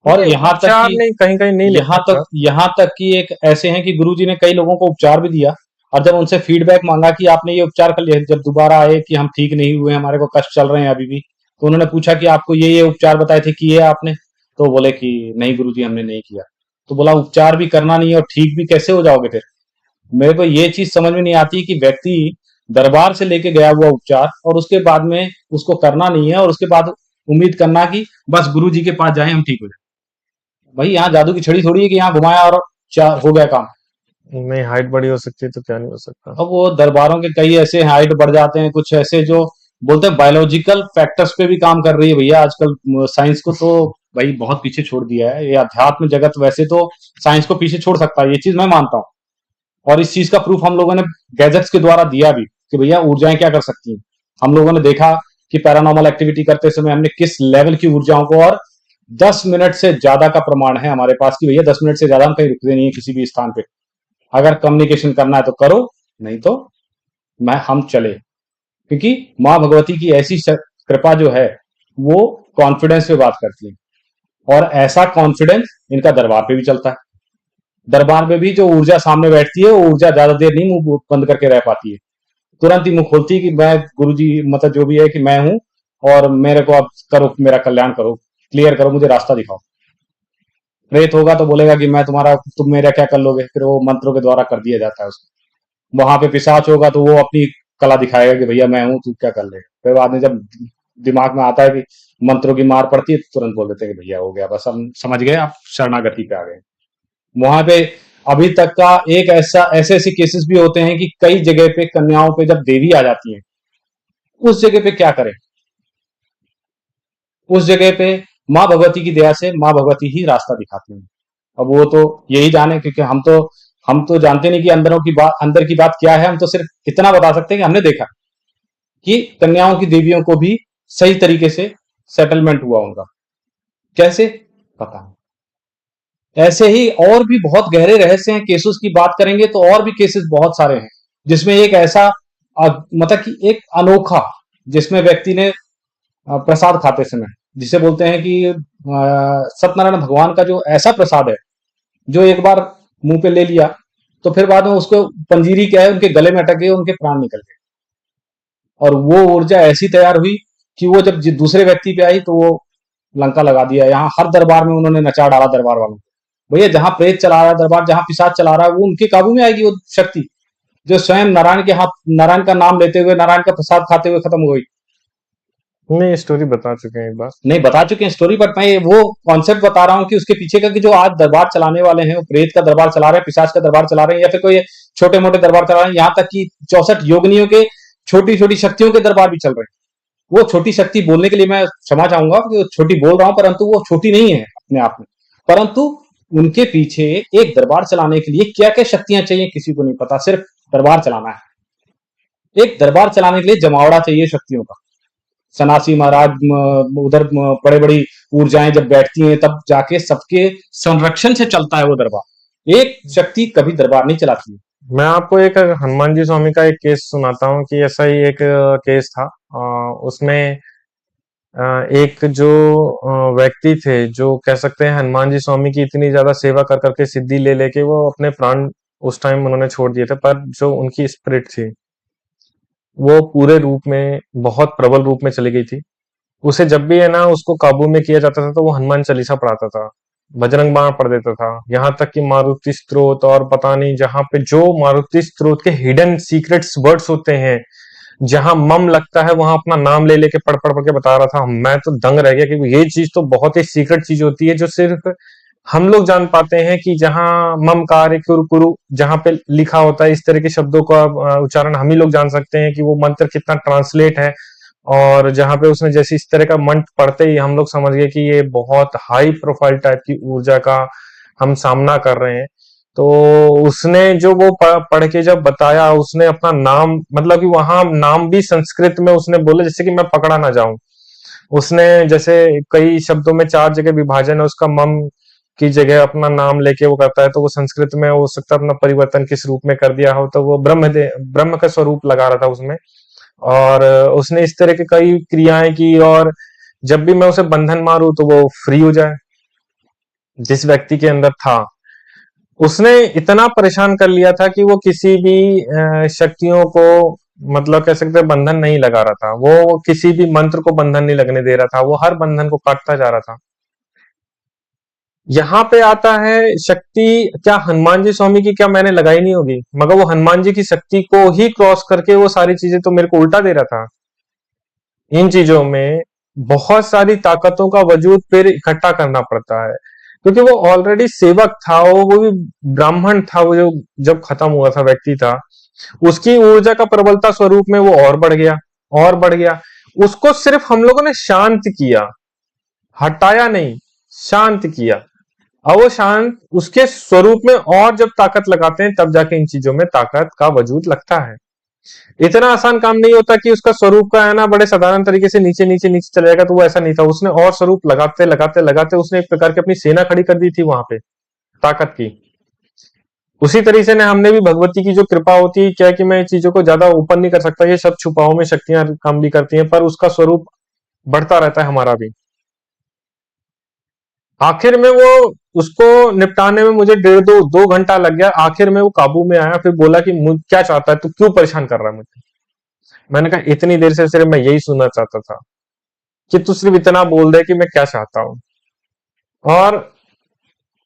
और नहीं, उपचार नहीं, कहीं कहीं नहीं लिखा था। यहाँ तक कि एक ऐसे हैं कि गुरुजी ने कई लोगों को उपचार भी दिया, और जब उनसे फीडबैक मांगा कि आपने ये उपचार कर लिया, जब दोबारा आए कि हम ठीक नहीं हुए, हमारे को कष्ट चल रहे हैं अभी भी, तो उन्होंने पूछा कि आपको ये उपचार बताए थे, किए आपने? तो बोले कि नहीं गुरुजी हमने नहीं किया। तो बोला उपचार भी करना नहीं है और ठीक भी कैसे हो जाओगे फिर? मेरे को ये चीज समझ में नहीं आती कि व्यक्ति दरबार से लेके गया हुआ उपचार और उसके बाद में उसको करना नहीं है, और उसके बाद उम्मीद करना कि बस गुरु जी के पास जाए हम ठीक हो जाए। भाई यहाँ जादू की छड़ी थोड़ी है कि यहाँ घुमाया और हो गया काम। नहीं, हाइट बड़ी हो सकती है तो क्या नहीं हो सकता। अब वो दरबारों के कई ऐसे हाइट बढ़ जाते हैं, कुछ ऐसे जो बोलते हैं बायोलॉजिकल फैक्टर्स पे भी काम कर रही है भैया आजकल। साइंस को तो भाई बहुत पीछे छोड़ दिया है। ये अध्यात्म जगत वैसे तो साइंस को पीछे छोड़ सकता है, ये चीज मैं मानता हूँ। और इस चीज का प्रूफ हम लोगों ने गैजेट्स के द्वारा दिया भी कि भैया ऊर्जाएं क्या कर सकती हैं। हम लोगों ने देखा कि पैरानॉर्मल एक्टिविटी करते समय हमने किस लेवल की ऊर्जाओं को, और 10 मिनट से ज्यादा का प्रमाण है हमारे पास कि भैया 10 मिनट से ज्यादा हम कहीं रुकते नहीं है किसी भी स्थान पे। अगर कम्युनिकेशन करना है तो करो, नहीं तो हम चले। क्योंकि माँ भगवती की ऐसी कृपा जो है वो कॉन्फिडेंस पे बात करती है, और ऐसा कॉन्फिडेंस इनका दरबार पे भी चलता है। दरबार में भी जो ऊर्जा सामने बैठती है वो ऊर्जा ज्यादा देर नहीं मुंह बंद करके रह पाती है, तुरंत ही मुंह खोलती है कि मैं गुरुजी, मतलब जो भी है कि मैं हूं और मेरे को अब करो, मेरा कल्याण करो, क्लियर करो, मुझे रास्ता दिखाओ। प्रेत होगा तो बोलेगा कि मैं तुम्हारा, तुम मेरा क्या कर लोगे, फिर वो मंत्रों के द्वारा कर दिया जाता है उसको। वहां पे पिशाच होगा तो वो अपनी कला दिखाएगा कि भैया मैं हूं, तू क्या कर लेगा। फिर बाद में जब दिमाग में आता है कि मंत्रों की मार पड़ती है तो तुरंत बोल देते हैं कि भैया हो गया, बस हम समझ गए, आप शरणागति पे आ गए। वहां पे अभी तक का एक ऐसे ऐसे केसेस भी होते हैं कि कई जगह पे कन्याओं पे जब देवी आ जाती है, उस जगह पे क्या करें? उस जगह पे माँ भगवती की दया से माँ भगवती ही रास्ता दिखाती हैं। अब वो तो यही जाने, क्योंकि हम तो जानते नहीं कि अंदर की बात क्या है। हम तो सिर्फ इतना बता सकते हैं कि हमने देखा कि कन्याओं की देवियों को भी सही तरीके से सेटलमेंट हुआ उनका। कैसे? पता नहीं। ऐसे ही और भी बहुत गहरे रहस्य हैं। केसेस की बात करेंगे तो और भी केसेस बहुत सारे हैं, जिसमें एक ऐसा मतलब कि एक अनोखा, जिसमें व्यक्ति ने प्रसाद खाते समय, जिसे बोलते हैं कि सत्यनारायण भगवान का जो ऐसा प्रसाद है, जो एक बार मुंह पे ले लिया तो फिर बाद में उसको पंजीरी क्या है उनके गले में अटक गई, उनके प्राण निकल गए। और वो ऊर्जा ऐसी तैयार हुई कि वो जब दूसरे व्यक्ति पे आई तो वो लंका लगा दिया। यहाँ हर दरबार में उन्होंने नचा डाला दरबार वालों को। भैया जहां प्रेत चला रहा है दरबार, जहां पिशाच चला रहा है, वो उनके काबू में आएगी वो शक्ति, जो स्वयं नारायण के हाथ, नारायण का नाम लेते हुए, नारायण का प्रसाद खाते हुए खत्म हो गई। नहीं, स्टोरी बता चुके हैं एक बार। नहीं, बता चुके हैं स्टोरी, बट मैं वो कॉन्सेप्ट बता रहा हूँ कि उसके पीछे का कि जो आज दरबार चलाने वाले हैं, वो प्रेत का दरबार चला रहे हैं, पिशाच का दरबार चला रहे हैं, या फिर कोई छोटे मोटे दरबार चला रहे हैं, यहाँ तक कि 64 योगिनियों के छोटी छोटी शक्तियों के दरबार भी चल रहे हैं। वो छोटी शक्ति बोलने के लिए मैं क्षमा चाहूंगा कि वो छोटी बोल रहा हूं, परंतु वो छोटी नहीं है अपने आप में। परंतु उनके पीछे एक दरबार चलाने के लिए क्या क्या शक्तियां चाहिए किसी को नहीं पता, सिर्फ दरबार चलाना है। एक दरबार चलाने के लिए जमावड़ा चाहिए शक्तियों का। सनासी महाराज उधर बड़े बड़ी ऊर्जाएं जब बैठती हैं तब जाके सबके संरक्षण से चलता है वो दरबार। एक शक्ति कभी दरबार नहीं चलाती है। मैं आपको एक हनुमान जी स्वामी का एक केस सुनाता हूँ कि ऐसा ही एक केस था। उसमें एक जो व्यक्ति थे, जो कह सकते हैं हनुमान जी स्वामी की इतनी ज्यादा सेवा कर करके सिद्धि ले लेके वो अपने प्राण उस टाइम उन्होंने छोड़ दिए थे, पर जो उनकी स्पिरिट थी वो पूरे रूप में, बहुत प्रबल रूप में चली गई थी। उसे जब भी है ना उसको काबू में किया जाता था तो वो हनुमान चालीसा पढ़ाता था, बजरंग बाण पढ़ देता था, यहाँ तक कि मारुति स्त्रोत और पता नहीं जहां पे जो मारुति स्त्रोत के हिडन सीक्रेट्स वर्ड्स होते हैं, जहां मम लगता है वहां अपना नाम ले लेके पढ़ पढ़ पढ़ के बता रहा था। मैं तो दंग रह गया कि ये चीज तो बहुत ही सीक्रेट चीज होती है जो सिर्फ हम लोग जान पाते हैं, कि जहां मम कार्य कुरु कुरु जहां पे लिखा होता है इस तरह के शब्दों का उच्चारण हम ही लोग जान सकते हैं कि वो मंत्र कितना ट्रांसलेट है। और जहां पे उसने जैसे इस तरह का मंत्र पढ़ते ही हम लोग समझ गए कि ये बहुत हाई प्रोफाइल टाइप की ऊर्जा का हम सामना कर रहे हैं। तो उसने जो वो पढ़ के जब बताया, उसने अपना नाम, मतलब कि वहां नाम भी संस्कृत में उसने बोला जैसे कि मैं पकड़ा ना जाऊं। उसने जैसे कई शब्दों में 4 जगह विभाजन है, उसका मम की जगह अपना नाम लेके वो करता है, तो वो संस्कृत में हो सकता है अपना परिवर्तन किस रूप में कर दिया हो, तो वो ब्रह्म का स्वरूप लगा रहा था उसमें। और उसने इस तरह की कई क्रियाएं की, और जब भी मैं उसे बंधन मारूं तो वो फ्री हो जाए। जिस व्यक्ति के अंदर था, उसने इतना परेशान कर लिया था कि वो किसी भी शक्तियों को, मतलब कह सकते हैं बंधन नहीं लगा रहा था, वो किसी भी मंत्र को बंधन नहीं लगने दे रहा था, वो हर बंधन को काटता जा रहा था। यहाँ पे आता है शक्ति, क्या हनुमान जी स्वामी की क्या मैंने लगाई नहीं होगी, मगर वो हनुमान जी की शक्ति को ही क्रॉस करके वो सारी चीजें तो मेरे को उल्टा दे रहा था। इन चीजों में बहुत सारी ताकतों का वजूद फिर इकट्ठा करना पड़ता है, क्योंकि वो ऑलरेडी सेवक था, वो भी ब्राह्मण था, वो जो जब खत्म हुआ था व्यक्ति था, उसकी ऊर्जा का प्रबलता स्वरूप में वो और बढ़ गया, और बढ़ गया। उसको सिर्फ हम लोगों ने शांत किया, हटाया नहीं, शांत किया। और वो शांत उसके स्वरूप में और जब ताकत लगाते हैं तब जाके इन चीजों में ताकत का वजूद लगता है। इतना आसान काम नहीं होता कि उसका स्वरूप का है ना बड़े साधारण तरीके से नीचे नीचे नीचे चला जाएगा, तो वो ऐसा नहीं था। उसने और स्वरूप लगाते लगाते लगाते उसने एक प्रकार की अपनी सेना खड़ी कर दी थी वहां पे, ताकत की। उसी तरीके से ने हमने भी भगवती की जो कृपा होती है, क्या कि मैं चीजों को ज्यादा ओपन नहीं कर सकता, ये सब छुपाओ में शक्तियां काम भी करती हैं, पर उसका स्वरूप बढ़ता रहता है हमारा भी। आखिर में वो, उसको निपटाने में मुझे 1.5 2 घंटा लग गया, आखिर में वो काबू में आया। फिर बोला कि क्या चाहता है, तू क्यों परेशान कर रहा है मुझे। मैंने कहा इतनी देर से सिर्फ मैं यही सुनना चाहता था कि तू सिर्फ इतना बोल दे कि मैं क्या चाहता हूं। और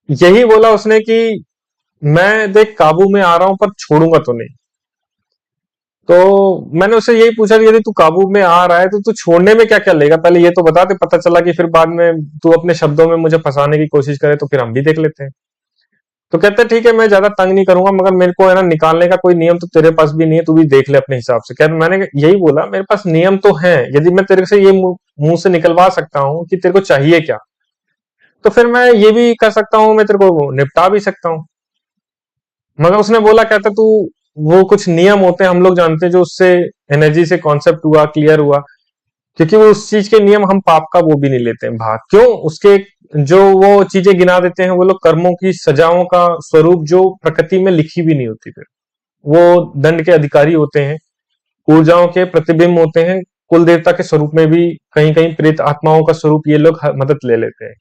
यही बोला उसने कि मैं देख काबू में आ रहा हूं पर छोड़ूंगा तो नहीं। तो मैंने उससे यही पूछा कि यदि तू काबू में आ रहा है तो तू छोड़ने में क्या क्या लेगा, पहले ये तो बता दे, पता चला कि फिर बाद में तू अपने शब्दों में मुझे फंसाने की कोशिश करे तो फिर हम भी देख लेते हैं। तो कहते हैं ठीक है, मैं ज्यादा तंग नहीं करूंगा, मगर मेरे को है ना निकालने का कोई नियम तो तेरे पास भी नहीं है, तू भी देख ले अपने हिसाब से। कहते मैंने यही बोला, मेरे पास नियम तो है, यदि मैं तेरे से ये मुंह से निकलवा सकता हूँ कि तेरे को चाहिए क्या, तो फिर मैं ये भी कर सकता हूँ, मैं तेरे को निपटा भी सकता हूँ। मगर उसने बोला, कहता तू, वो कुछ नियम होते हैं हम लोग जानते हैं, जो उससे एनर्जी से कॉन्सेप्ट हुआ, क्लियर हुआ, क्योंकि वो उस चीज के नियम हम पाप का वो भी नहीं लेते हैं भाग। क्यों, उसके जो वो चीजें गिना देते हैं वो लोग कर्मों की सजाओं का स्वरूप जो प्रकृति में लिखी भी नहीं होती, फिर वो दंड के अधिकारी होते हैं। ऊर्जाओं के प्रतिबिंब होते हैं। कुल देवता के स्वरूप में भी कहीं कहीं प्रेत आत्माओं का स्वरूप ये लोग मदद ले लेते हैं।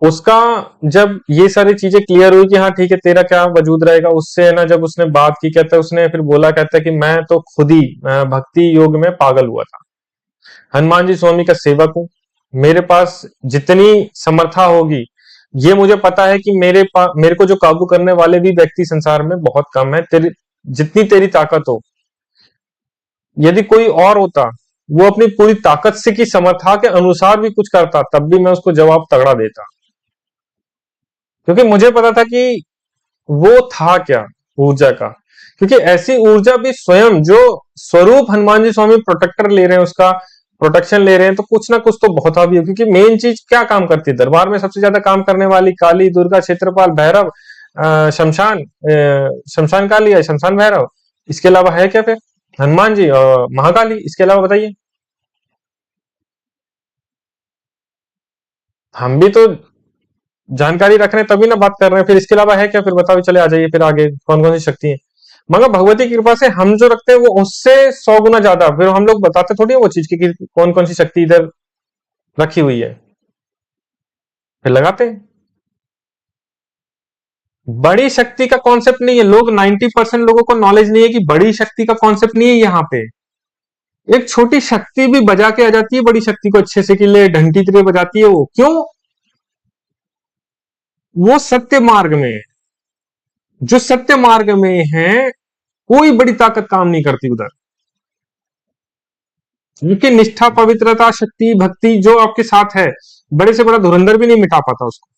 उसका जब ये सारी चीजें क्लियर हुई कि हाँ ठीक है तेरा क्या वजूद रहेगा, उससे है ना जब उसने बात की, कहता है उसने फिर बोला, कहता है कि मैं तो खुद ही भक्ति योग में पागल हुआ था, हनुमान जी स्वामी का सेवक हूं, मेरे पास जितनी समर्था होगी, ये मुझे पता है कि मेरे को जो काबू करने वाले भी व्यक्ति संसार में बहुत कम है, तेरी जितनी तेरी ताकत हो, यदि कोई और होता वो अपनी पूरी ताकत से की समर्था के अनुसार भी कुछ करता तब भी मैं उसको जवाब तगड़ा देता, क्योंकि मुझे पता था कि वो था क्या ऊर्जा का। क्योंकि ऐसी ऊर्जा भी स्वयं जो स्वरूप हनुमान जी स्वामी प्रोटेक्टर ले रहे हैं, उसका प्रोटेक्शन ले रहे हैं, तो कुछ ना कुछ तो बहुत भी हो। क्योंकि मेन चीज क्या काम करती है दरबार में, सबसे ज्यादा काम करने वाली काली, दुर्गा, क्षेत्रपाल, भैरव, शमशान काली है, शमशान भैरव, इसके अलावा है क्या फिर? हनुमान जी और महाकाली, इसके अलावा बताइए। हम भी तो जानकारी रख रहे हैं तभी ना बात कर रहे हैं, फिर इसके अलावा है क्या फिर? बताओ, चले आ जाइए फिर आगे कौन कौन सी शक्ति है। मगर भगवती की कृपा से हम जो रखते हैं वो उससे 100 गुना ज्यादा, फिर हम लोग बताते थोड़ी है वो चीज की कि कौन कौन सी शक्ति इधर रखी हुई है, फिर लगाते हैं। बड़ी शक्ति का कॉन्सेप्ट नहीं है, लोग 90% लोगों को नॉलेज नहीं है कि बड़ी शक्ति का कॉन्सेप्ट नहीं है यहाँ पे। एक छोटी शक्ति भी बजा के आ जाती है बड़ी शक्ति को अच्छे से, कि ले घंटी तेरे बजाती है वो, क्यों? वो सत्य मार्ग में है। जो सत्य मार्ग में है कोई बड़ी ताकत काम नहीं करती उधर, क्योंकि निष्ठा, पवित्रता, शक्ति, भक्ति जो आपके साथ है, बड़े से बड़ा धुरंधर भी नहीं मिटा पाता उसको।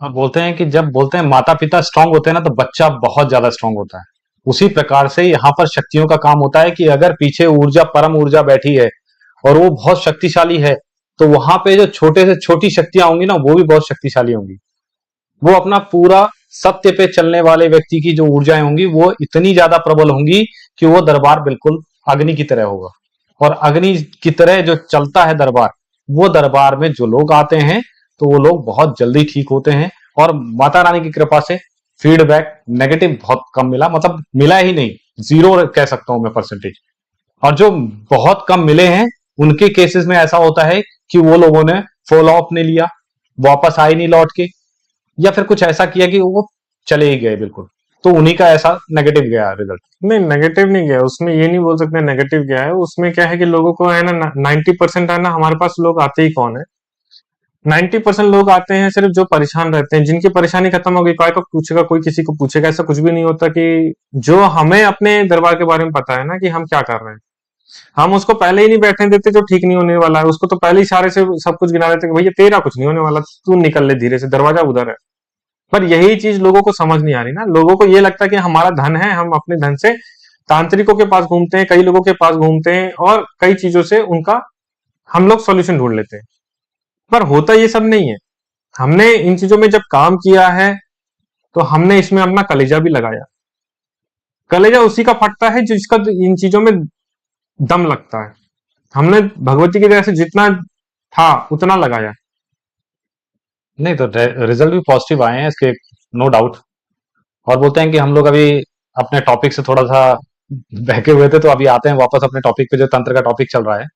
और बोलते हैं कि जब बोलते हैं माता पिता स्ट्रांग होते हैं ना, तो बच्चा बहुत ज्यादा स्ट्रांग होता है। उसी प्रकार से यहाँ पर शक्तियों का काम होता है कि अगर पीछे ऊर्जा, परम ऊर्जा बैठी है और वो बहुत शक्तिशाली है, तो वहां पे जो छोटे से छोटी शक्तियां होंगी ना, वो भी बहुत शक्तिशाली होंगी। वो अपना पूरा सत्य पे चलने वाले व्यक्ति की जो ऊर्जाएं होंगी वो इतनी ज्यादा प्रबल होंगी कि वो दरबार बिल्कुल अग्नि की तरह होगा। और अग्नि की तरह जो चलता है दरबार, वो दरबार में जो लोग आते हैं तो वो लोग बहुत जल्दी ठीक होते हैं। और माता रानी की कृपा से फीडबैक नेगेटिव बहुत कम मिला, मतलब मिला ही नहीं, जीरो कह सकता हूं मैं परसेंटेज। और जो बहुत कम मिले हैं उनके केसेस में ऐसा होता है कि वो लोगों ने फॉलो अप नहीं लिया, वापस आए नहीं लौट के, या फिर कुछ ऐसा किया कि वो चले ही गए बिल्कुल। तो उन्हीं का ऐसा नेगेटिव गया रिजल्ट। नहीं, नेगेटिव नहीं गया उसमें, ये नहीं बोल सकते नेगेटिव गया है उसमें। क्या है कि लोगों को है ना 90% है ना, हमारे पास लोग आते ही कौन है, 90% लोग आते हैं सिर्फ जो परेशान रहते हैं, जिनकी परेशानी खत्म हो गई, काय को पूछेगा कोई, किसी को पूछेगा, ऐसा कुछ भी नहीं होता। कि जो हमें अपने दरबार के बारे में पता है ना कि हम क्या कर रहे हैं, हम उसको पहले ही नहीं बैठने देते जो ठीक नहीं होने वाला है, उसको तो पहले इशारे से सब कुछ गिना देते कि भैया तेरा कुछ नहीं होने वाला, तू निकल ले धीरे से, दरवाजा उधर है। पर यही चीज लोगों को समझ नहीं आ रही ना। लोगों को ये लगता है कि हमारा धन है, हम अपने धन से तांत्रिकों के पास घूमते हैं, कई लोगों के पास घूमते हैं, और कई चीजों से उनका हम लोग सॉल्यूशन ढूंढ लेते हैं। पर होता ये सब नहीं है। हमने इन चीजों में जब काम किया है तो हमने इसमें अपना कलेजा भी लगाया। कलेजा उसी का फटता है जिसका इन चीजों में दम लगता है। हमने भगवती की तरह से जितना था उतना लगाया। नहीं तो रिजल्ट भी पॉजिटिव आए हैं इसके, नो डाउट। और बोलते हैं कि हम लोग अभी अपने टॉपिक से थोड़ा सा बहके हुए थे, तो अभी आते हैं वापस अपने टॉपिक पे, जो तंत्र का टॉपिक चल रहा है।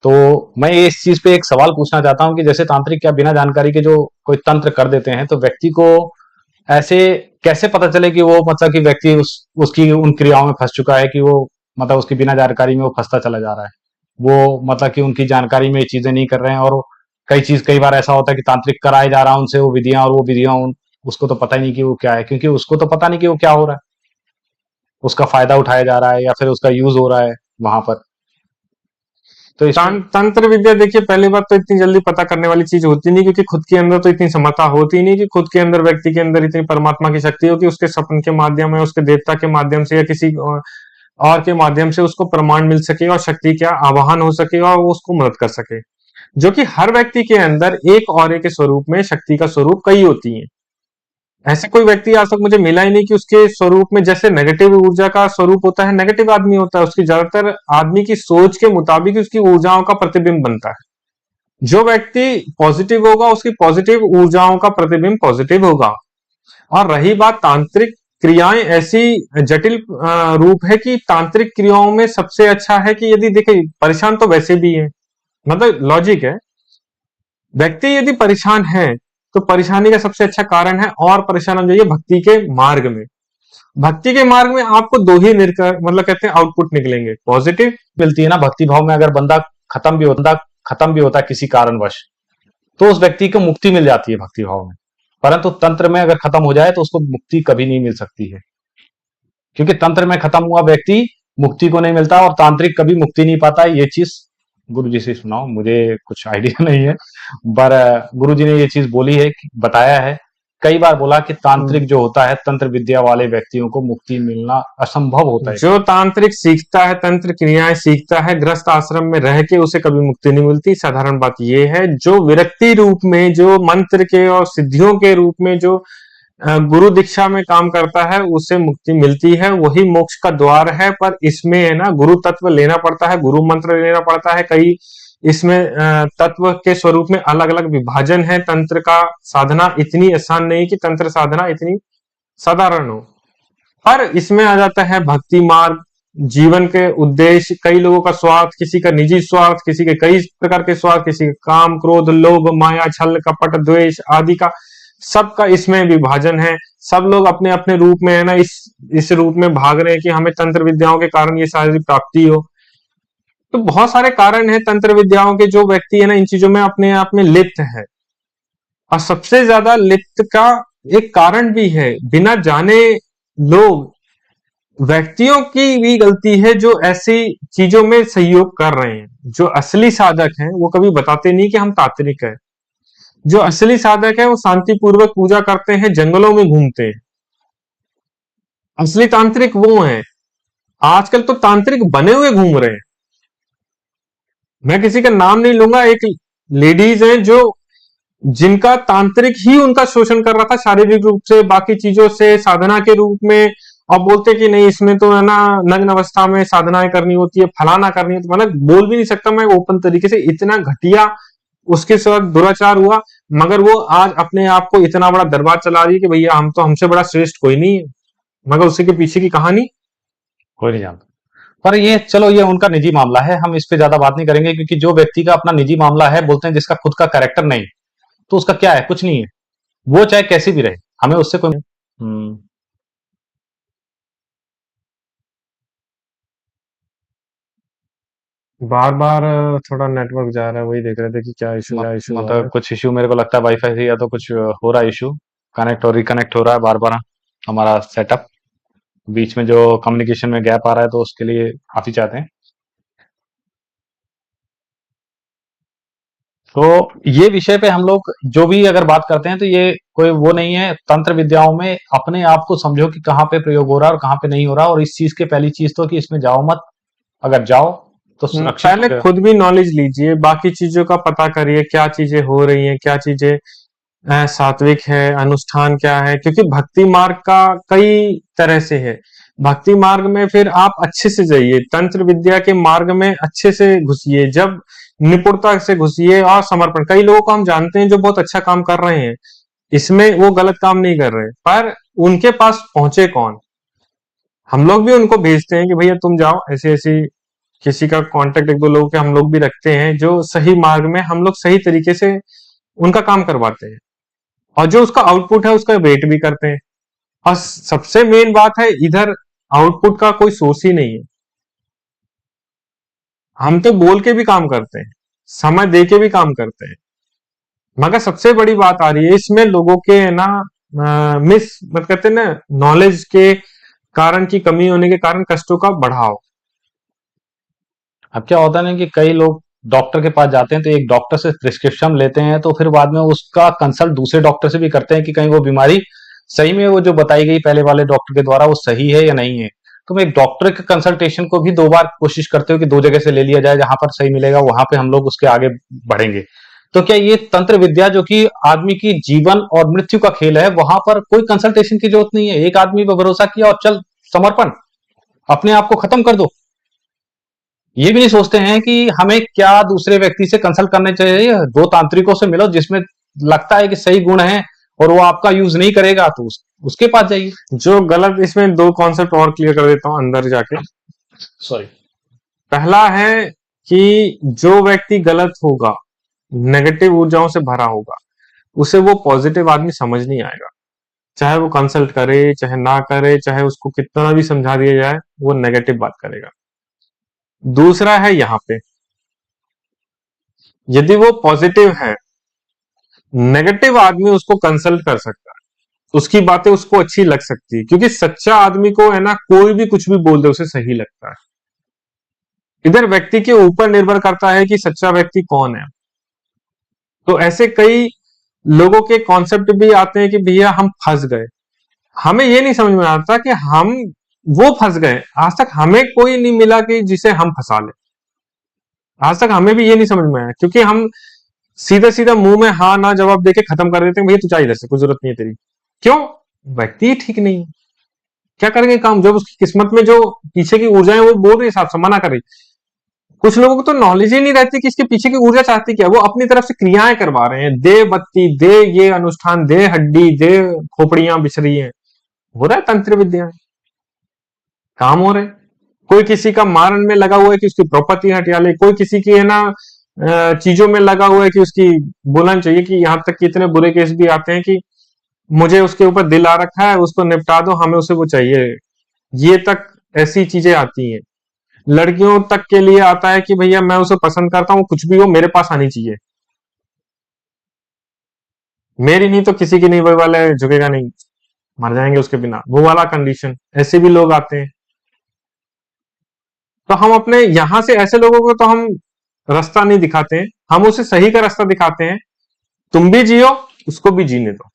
तो मैं इस चीज पे एक सवाल पूछना चाहता हूँ कि जैसे तांत्रिक क्या बिना जानकारी के जो कोई तंत्र कर देते हैं, तो व्यक्ति को ऐसे कैसे पता चले कि वो, मतलब कि व्यक्ति उसकी उन क्रियाओं में फंस चुका है, कि वो मतलब उसकी बिना जानकारी में वो फंसता चला जा रहा है, वो मतलब कि उनकी जानकारी में ये चीजें नहीं कर रहे हैं। और कई बार ऐसा होता है कि तांत्रिक कराए जा रहा है उनसे वो विधियां, और वो विधियां उसको तो पता ही नहीं कि वो क्या है, क्योंकि उसको तो पता नहीं कि वो क्या हो रहा है, उसका फायदा उठाया जा रहा है या फिर उसका यूज हो रहा है वहां पर। तो इसमें तंत्र विद्या देखिए, पहली बात तो इतनी जल्दी पता करने वाली चीज होती नहीं, क्योंकि खुद के अंदर तो इतनी समर्था होती नहीं कि खुद के अंदर, व्यक्ति के अंदर इतनी परमात्मा की शक्ति हो कि उसके सपन के माध्यम में, उसके देवता के माध्यम से या किसी और के माध्यम से उसको प्रमाण मिल सके और शक्ति का आवाहन हो सके और वो उसको मदद कर सके। जो कि हर व्यक्ति के अंदर एक औरे के स्वरूप में शक्ति का स्वरूप कई होती है। ऐसे कोई व्यक्ति आज तक मुझे मिला ही नहीं कि उसके स्वरूप में, जैसे नेगेटिव ऊर्जा का स्वरूप होता है, नेगेटिव आदमी होता है, उसकी ज्यादातर आदमी की सोच के मुताबिक उसकी ऊर्जाओं का प्रतिबिंब बनता है। जो व्यक्ति पॉजिटिव होगा उसकी पॉजिटिव ऊर्जाओं का प्रतिबिंब पॉजिटिव होगा। और रही बात तांत्रिक क्रियाएं ऐसी जटिल रूप है कि तांत्रिक क्रियाओं में सबसे अच्छा है कि यदि देखे परेशान तो वैसे भी है, मतलब लॉजिक है, व्यक्ति यदि परेशान है तो परेशानी का सबसे अच्छा कारण है और परेशान हो जाइए भक्ति के मार्ग में। भक्ति के मार्ग में आपको दो ही मतलब कहते हैं आउटपुट निकलेंगे, पॉजिटिव। मिलती है ना भक्ति भाव में। अगर बंदा खत्म भी होता है किसी कारणवश, तो उस व्यक्ति को मुक्ति मिल जाती है भक्ति भाव में। परंतु तंत्र में अगर खत्म हो जाए तो उसको मुक्ति कभी नहीं मिल सकती है, क्योंकि तंत्र में खत्म हुआ व्यक्ति मुक्ति को नहीं मिलता, और तांत्रिक कभी मुक्ति नहीं पाता है। ये चीज गुरु जी से सुनाओ, मुझे कुछ आइडिया नहीं है, पर गुरु जी ने ये चीज बोली है, बताया है, कई बार बोला कि तांत्रिक जो होता है, तंत्र विद्या वाले व्यक्तियों को मुक्ति मिलना असंभव होता है। जो तांत्रिक सीखता है, तंत्र क्रियाएं सीखता है, गृहस्थ आश्रम में रह के उसे कभी मुक्ति नहीं मिलती। साधारण बात यह है, जो विरक्ति रूप में, जो मंत्र के और सिद्धियों के रूप में जो गुरु दीक्षा में काम करता है, उसे मुक्ति मिलती है, वही मोक्ष का द्वार है। पर इसमें है ना, गुरु तत्व लेना पड़ता है, गुरु मंत्र लेना पड़ता है। कई इसमें तत्व के स्वरूप में अलग अलग विभाजन है। तंत्र का साधना इतनी आसान नहीं कि तंत्र साधना इतनी साधारण हो, पर इसमें आ जाता है भक्ति मार्ग, जीवन के उद्देश्य, कई लोगों का स्वार्थ, किसी का निजी स्वार्थ, किसी के कई प्रकार के स्वार्थ, किसी का काम, क्रोध, लोभ, माया, छल, कपट, द्वेष आदि का, सबका इसमें विभाजन है। सब लोग अपने अपने रूप में है ना, इस रूप में भाग रहे हैं कि हमें तंत्र विद्याओं के कारण ये सारी प्राप्ति हो। तो बहुत सारे कारण है तंत्र विद्याओं के, जो व्यक्ति है ना इन चीजों में अपने आप में लिप्त है। और सबसे ज्यादा लिप्त का एक कारण भी है, बिना जाने लोग, व्यक्तियों की भी गलती है जो ऐसी चीजों में सहयोग कर रहे हैं। जो असली साधक हैं वो कभी बताते नहीं कि हम तांत्रिक हैं। जो असली साधक है वो शांतिपूर्वक पूजा करते हैं, जंगलों में घूमते हैं। असली तांत्रिक वो हैं। आजकल तो तांत्रिक बने हुए घूम रहे हैं। मैं किसी का नाम नहीं लूंगा, एक लेडीज है जो, जिनका तांत्रिक ही उनका शोषण कर रहा था शारीरिक रूप से, बाकी चीजों से, साधना के रूप में। और बोलते कि नहीं इसमें तो है ना नग्न अवस्था में साधनाएं करनी होती है, फलाना करनी होती है। मतलब बोल भी नहीं सकता मैं ओपन तरीके से, इतना घटिया उसके साथ दुराचार हुआ। मगर वो आज अपने आप को इतना बड़ा दरबार चला रही है कि भैया हम तो, हमसे बड़ा श्रेष्ठ कोई नहीं है। मगर उसी के पीछे की कहानी कोई नहीं जानता। पर ये चलो, ये उनका निजी मामला है, हम इस पे ज्यादा बात नहीं करेंगे, क्योंकि जो व्यक्ति का अपना निजी मामला है, बोलते हैं जिसका खुद का कैरेक्टर नहीं, तो उसका क्या है, कुछ नहीं है, वो चाहे कैसी भी रहे, हमें उससे कोई बार बार थोड़ा नेटवर्क जा रहा है, वही देख रहे थे कि क्या इशू मतलब कुछ इशू मेरे को लगता है वाईफाई से, या तो कुछ हो रहा है इशू, कनेक्ट और रिकनेक्ट हो रहा है बार बार हमारा सेटअप, बीच में जो कम्युनिकेशन में गैप आ रहा है, तो उसके लिए माफी चाहते हैं। तो ये विषय पे हम लोग जो भी अगर बात करते हैं, तो ये कोई वो नहीं है, तंत्र विद्याओं में अपने आप को समझो कि कहाँ पे प्रयोग हो रहा है और कहाँ पे नहीं हो रहा। और इस चीज के पहली चीज तो कि इसमें जाओ मत, अगर जाओ तो सुरक्षित पहले खुद भी नॉलेज लीजिए, बाकी चीजों का पता करिए, क्या चीजें हो रही हैं, क्या चीजें सात्विक है, अनुष्ठान क्या है। क्योंकि भक्ति मार्ग का कई तरह से है। भक्ति मार्ग में फिर आप अच्छे से जाइए, तंत्र विद्या के मार्ग में अच्छे से घुसिए, जब निपुणता से घुसिए और समर्पण। कई लोगों को हम जानते हैं जो बहुत अच्छा काम कर रहे हैं, इसमें वो गलत काम नहीं कर रहे, पर उनके पास पहुंचे कौन। हम लोग भी उनको भेजते हैं कि भैया तुम जाओ, ऐसी ऐसी किसी का कांटेक्ट एक दो लोगों के हम लोग भी रखते हैं, जो सही मार्ग में हम लोग सही तरीके से उनका काम करवाते हैं, और जो उसका आउटपुट है उसका वेट भी करते हैं। और सबसे मेन बात है, इधर आउटपुट का कोई सोर्स ही नहीं है। हम तो बोल के भी काम करते हैं, समय दे के भी काम करते हैं, मगर सबसे बड़ी बात आ रही है इसमें लोगों के ना मिस मत कहते ना, नॉलेज के कारण की कमी होने के कारण कष्टों का बढ़ाव। अब क्या होता है ना कि कई लोग डॉक्टर के पास जाते हैं, तो एक डॉक्टर से प्रिस्क्रिप्शन लेते हैं, तो फिर बाद में उसका कंसल्ट दूसरे डॉक्टर से भी करते हैं कि कहीं वो बीमारी सही में वो जो बताई गई पहले वाले डॉक्टर के द्वारा वो सही है या नहीं है। तो मैं एक डॉक्टर के कंसल्टेशन को भी 2 बार कोशिश करते हो कि 2 जगह से ले लिया जाए, जहां पर सही मिलेगा वहां पे हम लोग उसके आगे बढ़ेंगे। तो क्या ये तंत्र विद्या जो कि आदमी की जीवन और मृत्यु का खेल है, वहां पर कोई कंसल्टेशन की जरूरत नहीं है। एक आदमी पर भरोसा किया और चल समर्पण, अपने आप को खत्म कर दो। ये भी नहीं सोचते हैं कि हमें क्या दूसरे व्यक्ति से कंसल्ट करने चाहिए। 2 तांत्रिकों से मिलो जिसमें लगता है कि सही गुण है और वो आपका यूज नहीं करेगा, तो उसके पास जाइए। जो गलत, इसमें दो कॉन्सेप्ट और क्लियर कर देता हूं अंदर जाके। सॉरी। पहला है कि जो व्यक्ति गलत होगा, नेगेटिव ऊर्जाओं से भरा होगा, उसे वो पॉजिटिव आदमी समझ नहीं आएगा। चाहे वो कंसल्ट करे चाहे ना करे, चाहे उसको कितना भी समझा दिया जाए, वो नेगेटिव बात करेगा। दूसरा है यहाँ पे, यदि वो पॉजिटिव है, नेगेटिव आदमी उसको कंसल्ट कर सकता है, उसकी बातें उसको अच्छी लग सकती है, क्योंकि सच्चा आदमी को है ना, कोई भी कुछ भी बोल दे उसे सही लगता है। इधर व्यक्ति के ऊपर निर्भर करता है कि सच्चा व्यक्ति कौन है। तो ऐसे कई लोगों के कॉन्सेप्ट भी आते हैं कि भैया हम फंस गए। हमें ये नहीं समझ में आता कि हम वो फंस गए, आज तक हमें कोई नहीं मिला कि जिसे हम फंसा ले। आज तक हमें भी ये नहीं समझ में आया, क्योंकि हम सीधा सीधा मुंह में हाँ ना जवाब देके खत्म कर देते हैं, भैया तू जा इधर से, कोई जरूरत नहीं है तेरी। क्यों? व्यक्ति ठीक नहीं है, क्या करेंगे काम, जब उसकी किस्मत में जो पीछे की ऊर्जा है वो बोल रही साफ मना कर रही। कुछ लोगों को तो नॉलेज ही नहीं रहती कि इसके पीछे की ऊर्जा चाहती क्या, वो अपनी तरफ से क्रियाएं करवा रहे हैं, दे बत्ती, दे ये अनुष्ठान, दे हड्डी, दे खोपड़ियां बिछ रही हैं, हो रहा है तंत्र विद्या, काम हो रहे। कोई किसी का मारण में लगा हुआ है कि उसकी प्रॉपर्टी हटिया ले, कोई किसी की है ना चीजों में लगा हुआ है कि उसकी बुलंद चाहिए, कि यहां तक कि इतने बुरे केस भी आते हैं कि मुझे उसके ऊपर दिल आ रखा है, उसको निपटा दो, हमें उसे वो चाहिए। ये तक ऐसी चीजें आती हैं। लड़कियों तक के लिए आता है कि भैया मैं उसे पसंद करता हूं, कुछ भी हो मेरे पास आनी चाहिए, मेरी नहीं तो किसी की नहीं, वो वाले झुकेगा नहीं, मर जाएंगे उसके बिना, वो वाला कंडीशन। ऐसे भी लोग आते हैं। तो हम अपने यहां से ऐसे लोगों को तो हम रास्ता नहीं दिखाते हैं, हम उसे सही का रास्ता दिखाते हैं। तुम भी जियो, उसको भी जीने दो।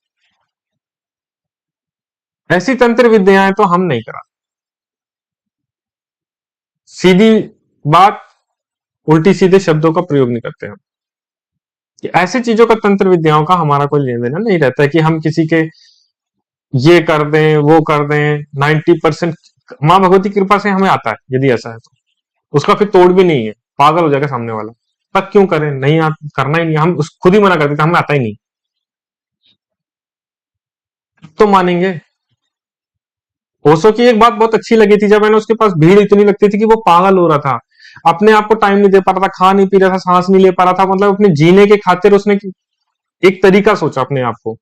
ऐसी तंत्र विद्याएं तो हम नहीं करा। सीधी बात, उल्टी सीधे शब्दों का प्रयोग नहीं करते हम। कि ऐसी चीजों का, तंत्र विद्याओं का हमारा कोई लेन देना नहीं रहता है कि हम किसी के ये कर दें वो कर दें। 90% माँ भगवती की कृपा से हमें आता है, यदि ऐसा है तो उसका फिर तोड़ भी नहीं है, पागल हो जाएगा सामने वाला। तब क्यों करें, नहीं करना ही नहीं, हम खुद ही मना कर देते हमें आता ही नहीं, तो मानेंगे। ओशो की एक बात बहुत अच्छी लगी थी, जब मैंने उसके पास भीड़ इतनी लगती थी कि वो पागल हो रहा था, अपने आप को टाइम नहीं दे पा रहा था, खा नहीं पी रहा था, सांस नहीं ले पा रहा था, मतलब अपने जीने के खातिर उसने एक तरीका सोचा अपने आप को,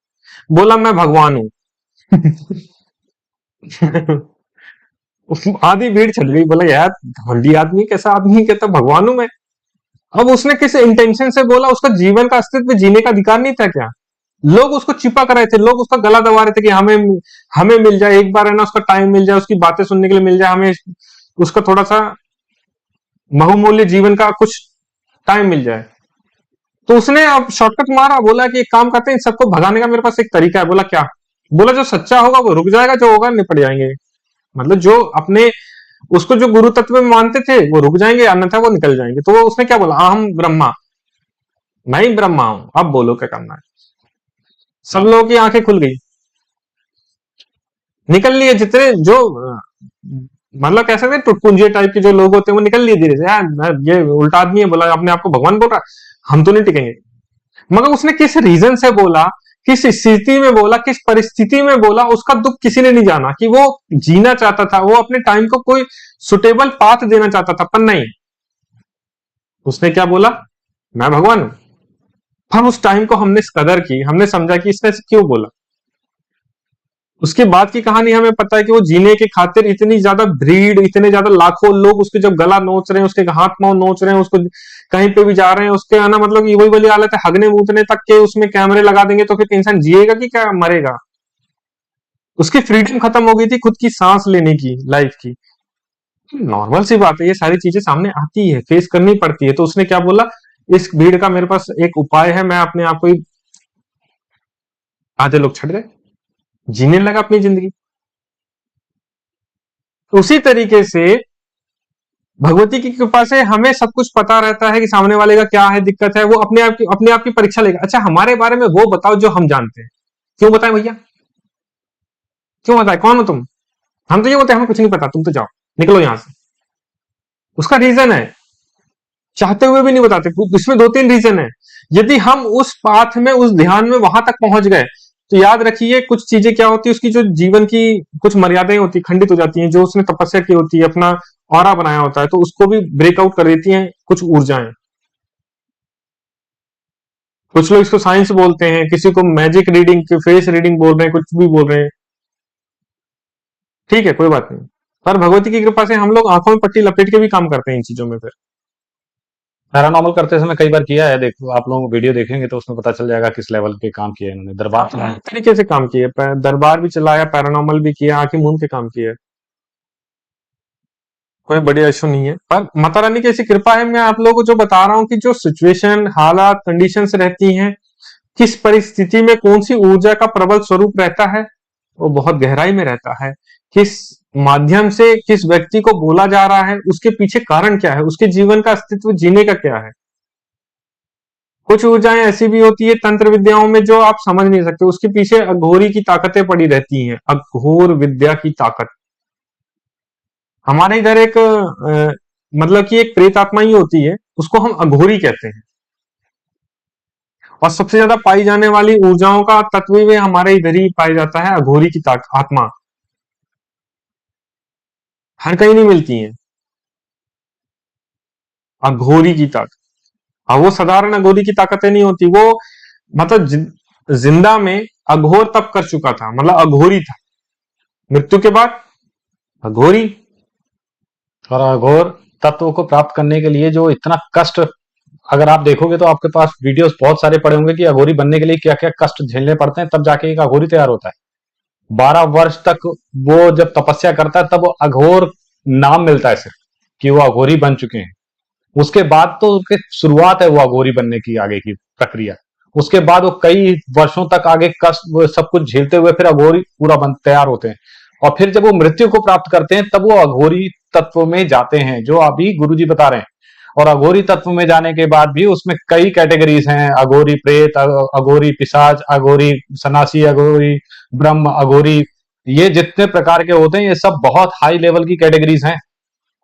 बोला मैं भगवान हूं। आधी भीड़ चल गई, बोला यार घमंडी आदमी, कैसा आदमी कहता भगवान हूं मैं। अब उसने किस इंटेंशन से बोला, उसका जीवन का अस्तित्व जीने का अधिकार नहीं था क्या? लोग उसको चिपक रहे थे, लोग उसका गला दबा रहे थे कि हमें हमें मिल जाए एक बार, है ना, उसका टाइम मिल जाए, उसकी बातें सुनने के लिए मिल जाए, हमें उसका थोड़ा सा बहुमूल्य जीवन का कुछ टाइम मिल जाए। तो उसने अब शॉर्टकट मारा, बोला कि एक काम करते हैं, इन सबको भगाने का मेरे पास एक तरीका है। बोला क्या? बोला जो सच्चा होगा वो रुक जाएगा, जो होगा निपट जाएंगे। मतलब जो अपने उसको जो गुरु तत्व में मानते थे वो रुक जाएंगे, अन्यथा वो निकल जाएंगे। तो वो उसने क्या बोला, अहम ब्रह्मा, मैं ही ब्रह्मा हूं, अब बोलो क्या करना है। सब लोगों की आंखें खुल गई, निकल लिए जितने जो मतलब कह सकते हैं टुटपुंजिया टाइप के जो लोग होते हैं, वो निकल लिए धीरे से। यार ये उल्टा आदमी है, बोला अपने आप को भगवान बोल रहा, हम तो नहीं टिकेंगे। मगर उसने किस रीजन से बोला, किस स्थिति में बोला, किस परिस्थिति में बोला, उसका दुख किसी ने नहीं जाना। कि वो जीना चाहता था, वो अपने टाइम को कोई सुटेबल पाथ देना चाहता था, पर नहीं, उसने क्या बोला, मैं भगवान हूं। पर उस टाइम को हमने कदर की, हमने समझा कि इसने क्यों बोला। उसके बाद की कहानी हमें पता है कि वो जीने के खातिर इतनी ज्यादा भीड़, इतने ज्यादा लाखों लोग उसके जब गला नोच रहे हैं, उसके हाथ पांव नोच रहे हैं, उसको कहीं पे भी जा रहे हैं, उसके आना मतलब वही वाली हालत है, हगने मूतने तक के उसमें कैमरे लगा देंगे तो फिर इंसान जिएगा कि क्या मरेगा। उसकी फ्रीडम खत्म हो गई थी खुद की सांस लेने की, लाइफ की। नॉर्मल सी बात है, ये सारी चीजें सामने आती है, फेस करनी पड़ती है। तो उसने क्या बोला, इस भीड़ का मेरे पास एक उपाय है, मैं अपने आप को ही, आधे लोग छट गए, जीने लगा अपनी जिंदगी। उसी तरीके से भगवती की कृपा से हमें सब कुछ पता रहता है कि सामने वाले का क्या है, दिक्कत है, वो अपने आप की परीक्षा लेगा। अच्छा हमारे बारे में वो बताओ जो हम जानते हैं। क्यों बताएं भैया, क्यों बताएं, कौन हो तुम? हम तो ये बोलते हैं हमें कुछ नहीं पता, तुम तो जाओ, निकलो यहां से। उसका रीजन है, चाहते हुए भी नहीं बताते। इसमें दो तीन रीजन है। यदि हम उस पाथ में, उस ध्यान में वहां तक पहुंच गए, तो याद रखिए कुछ चीजें क्या होती है, उसकी जो जीवन की कुछ मर्यादाएं होती है, खंडित हो जाती हैं। जो उसने तपस्या की होती है, अपना ऑरा बनाया होता है, तो उसको भी ब्रेकआउट कर देती हैं कुछ ऊर्जाएं। कुछ लोग इसको साइंस बोलते हैं, किसी को मैजिक रीडिंग, फेस रीडिंग बोल रहे हैं, कुछ भी बोल रहे हैं, ठीक है, कोई बात नहीं। पर भगवती की कृपा से हम लोग आंखों में पट्टी लपेट के भी काम करते हैं इन चीजों में। फिर पैरानॉर्मल करते समय कई बार किया है, देखो आप लोग वीडियो देखेंगे तो उसमें पता चल जाएगा किस लेवल पे काम किया है इन्होंने। दरबार चलाया, तरीके से काम किए, दरबार भी चलाया, पैरानॉर्मल भी किया, आंखें मूंद के काम किया, कोई बड़ी इशू नहीं है। पर माता रानी की ऐसी कृपा है, मैं आप लोगों को जो बता रहा हूँ कि जो सिचुएशन, हालात, कंडीशंस रहती हैं, किस परिस्थिति में कौन सी ऊर्जा का प्रबल स्वरूप रहता है, वो बहुत गहराई में रहता है। किस माध्यम से किस व्यक्ति को बोला जा रहा है, उसके पीछे कारण क्या है, उसके जीवन का अस्तित्व जीने का क्या है। कुछ ऊर्जाएं ऐसी भी होती है तंत्र विद्याओं में जो आप समझ नहीं सकते, उसके पीछे अघोरी की ताकतें पड़ी रहती हैं, अघोर विद्या की ताकत। हमारे इधर एक मतलब कि एक प्रेत आत्मा ही होती है, उसको हम अघोरी कहते हैं। और सबसे ज्यादा पाई जाने वाली ऊर्जाओं का तत्व भी हमारे इधर ही पाया जाता है, अघोरी की आत्मा। हर कहीं नहीं मिलती है अघोरी की ताकत। हाँ, वो साधारण अघोरी की ताकतें नहीं होती, वो मतलब जिंदा में अघोर तप कर चुका था, मतलब अघोरी था, मृत्यु के बाद अघोरी। और अघोर तत्व को प्राप्त करने के लिए जो इतना कष्ट, अगर आप देखोगे तो आपके पास वीडियोस बहुत सारे पड़े होंगे कि अघोरी बनने के लिए क्या क्या कष्ट झेलने पड़ते हैं, तब जाके एक अघोरी तैयार होता है। 12 वर्ष तक वो जब तपस्या करता है तब अघोर नाम मिलता है सिर्फ, कि वो अघोरी बन चुके हैं। उसके बाद तो उसके शुरुआत है वो अघोरी बनने की, आगे की प्रक्रिया। उसके बाद वो कई वर्षों तक आगे कष्ट वो सब कुछ झेलते हुए फिर अघोरी पूरा बन तैयार होते हैं। और फिर जब वो मृत्यु को प्राप्त करते हैं तब वो अघोरी तत्व में जाते हैं, जो अभी गुरुजी बता रहे हैं। और अघोरी तत्व में जाने के बाद भी उसमें कई कैटेगरीज हैं, अघोरी प्रेत, अघोरी पिशाच, अघोरी सन्यासी, अघोरी ब्रह्म, अघोरी, ये जितने प्रकार के होते हैं ये सब बहुत हाई लेवल की कैटेगरीज हैं।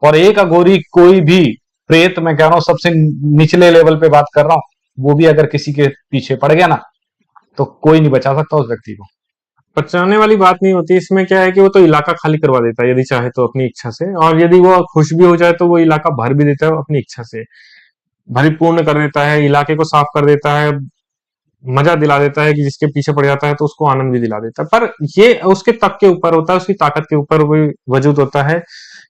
और एक अघोरी कोई भी प्रेत, मैं कह रहा हूं सबसे निचले लेवल पे बात कर रहा हूं, वो भी अगर किसी के पीछे पड़ गया ना तो कोई नहीं बचा सकता उस व्यक्ति को। बचाने वाली बात नहीं होती इसमें। क्या है कि वो तो इलाका खाली करवा देता है यदि चाहे तो अपनी इच्छा से, और यदि वो खुश भी हो जाए तो वो इलाका भर भी देता है अपनी इच्छा से, भरिपूर्ण कर देता है, इलाके को साफ कर देता है, मजा दिला देता है कि जिसके पीछे पड़ जाता है तो उसको आनंद भी दिला देता है। पर ये उसके तक के ऊपर होता है, उसकी ताकत के ऊपर वो वजूद होता है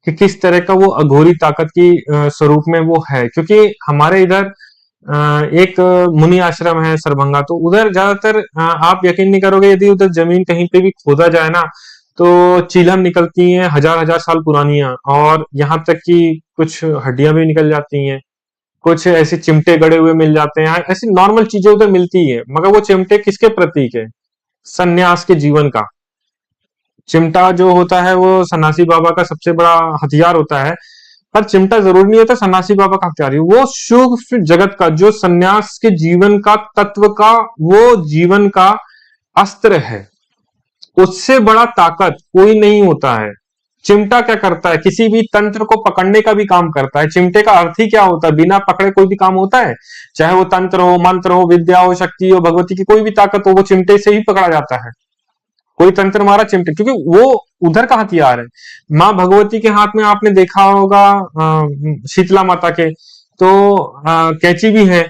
कि किस तरह का वो अघोरी ताकत की स्वरूप में वो है। क्योंकि हमारे इधर एक मुनि आश्रम है सरभंगा, तो उधर ज्यादातर आप यकीन नहीं करोगे, यदि उधर जमीन कहीं पे भी खोदा जाए ना तो चीलम निकलती हैं हजार हजार साल पुरानियां, और यहाँ तक कि कुछ हड्डियां भी निकल जाती हैं, कुछ ऐसे चिमटे गड़े हुए मिल जाते हैं, ऐसी नॉर्मल चीजें उधर मिलती है। मगर वो चिमटे किसके प्रतीक है? सन्यास के जीवन का। चिमटा जो होता है वो सन्यासी बाबा का सबसे बड़ा हथियार होता है। पर चिमटा जरूरी नहीं होता सन्यासी बाबा का हथियार ही, वो सूक्ष्म जगत का जो सन्यास के जीवन का तत्व का वो जीवन का अस्त्र है। उससे बड़ा ताकत कोई नहीं होता है। चिमटा क्या करता है? किसी भी तंत्र को पकड़ने का भी काम करता है। चिमटे का अर्थ ही क्या होता है? बिना पकड़े कोई भी काम होता है? चाहे वो तंत्र हो, मंत्र हो, विद्या हो, शक्ति हो, भगवती की कोई भी ताकत हो, वो चिमटे से ही पकड़ा जाता है। कोई तंत्र मारा चिमटे, क्योंकि वो उधर का हथियार है। माँ भगवती के हाथ में आपने देखा होगा शीतला माता के, तो कैंची भी है।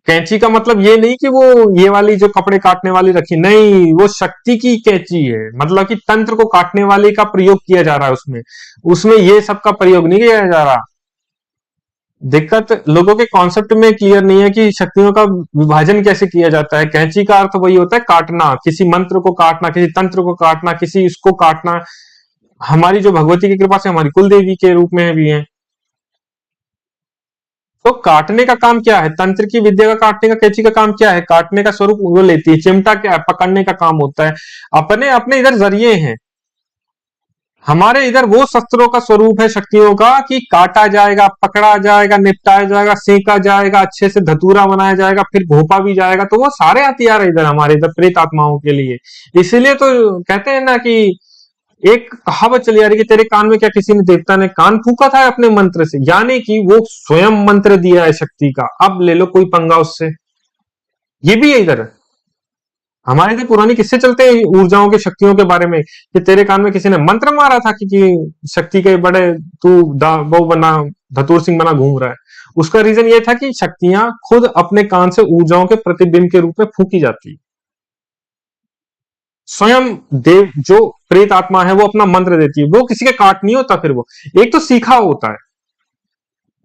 कैंची का मतलब ये नहीं कि वो ये वाली जो कपड़े काटने वाली रखी, नहीं, वो शक्ति की कैंची है। मतलब कि तंत्र को काटने वाले का प्रयोग किया जा रहा है उसमें, उसमें ये सब का प्रयोग नहीं किया जा रहा। दिक्कत लोगों के कॉन्सेप्ट में क्लियर नहीं है कि शक्तियों का विभाजन कैसे किया जाता है। कैंची का अर्थ वही होता है काटना, किसी मंत्र को काटना, किसी तंत्र को काटना, किसी इसको काटना। हमारी जो भगवती की कृपा से हमारी कुल देवी के रूप में भी है, तो काटने का काम क्या है? तंत्र की विद्या का काटने का, कैंची का काम क्या है? काटने का स्वरूप वो लेती है। चिमटा क्या है? पकड़ने का काम होता है। अपने अपने इधर जरिए हैं। हमारे इधर वो शस्त्रों का स्वरूप है शक्तियों का कि काटा जाएगा, पकड़ा जाएगा, निपटाया जाएगा, सेका जाएगा, अच्छे से धतूरा बनाया जाएगा, फिर घोपा भी जाएगा। तो वो सारे हथियार है इधर हमारे इधर प्रेत आत्माओं के लिए। इसीलिए तो कहते हैं ना कि एक कहावत चली आ रही कि तेरे कान में क्या किसी ने देवता ने कान फूका था अपने मंत्र से, यानी कि वो स्वयं मंत्र दिया है शक्ति का, अब ले लो कोई पंगा उससे। ये भी है इधर। हमारे तो पुरानी किस्से चलते हैं ऊर्जाओं के, शक्तियों के बारे में, कि तेरे कान में किसी ने मंत्र मारा था कि शक्ति के बड़े तू वो बना, धतूर सिंह बना घूम रहा है। उसका रीजन ये था कि शक्तियां खुद अपने कान से ऊर्जाओं के प्रतिबिंब के रूप में फूकी जाती है। स्वयं देव जो प्रेत आत्मा है वो अपना मंत्र देती है, वो किसी के काट नहीं होता, फिर वो एक तो सीखा होता है,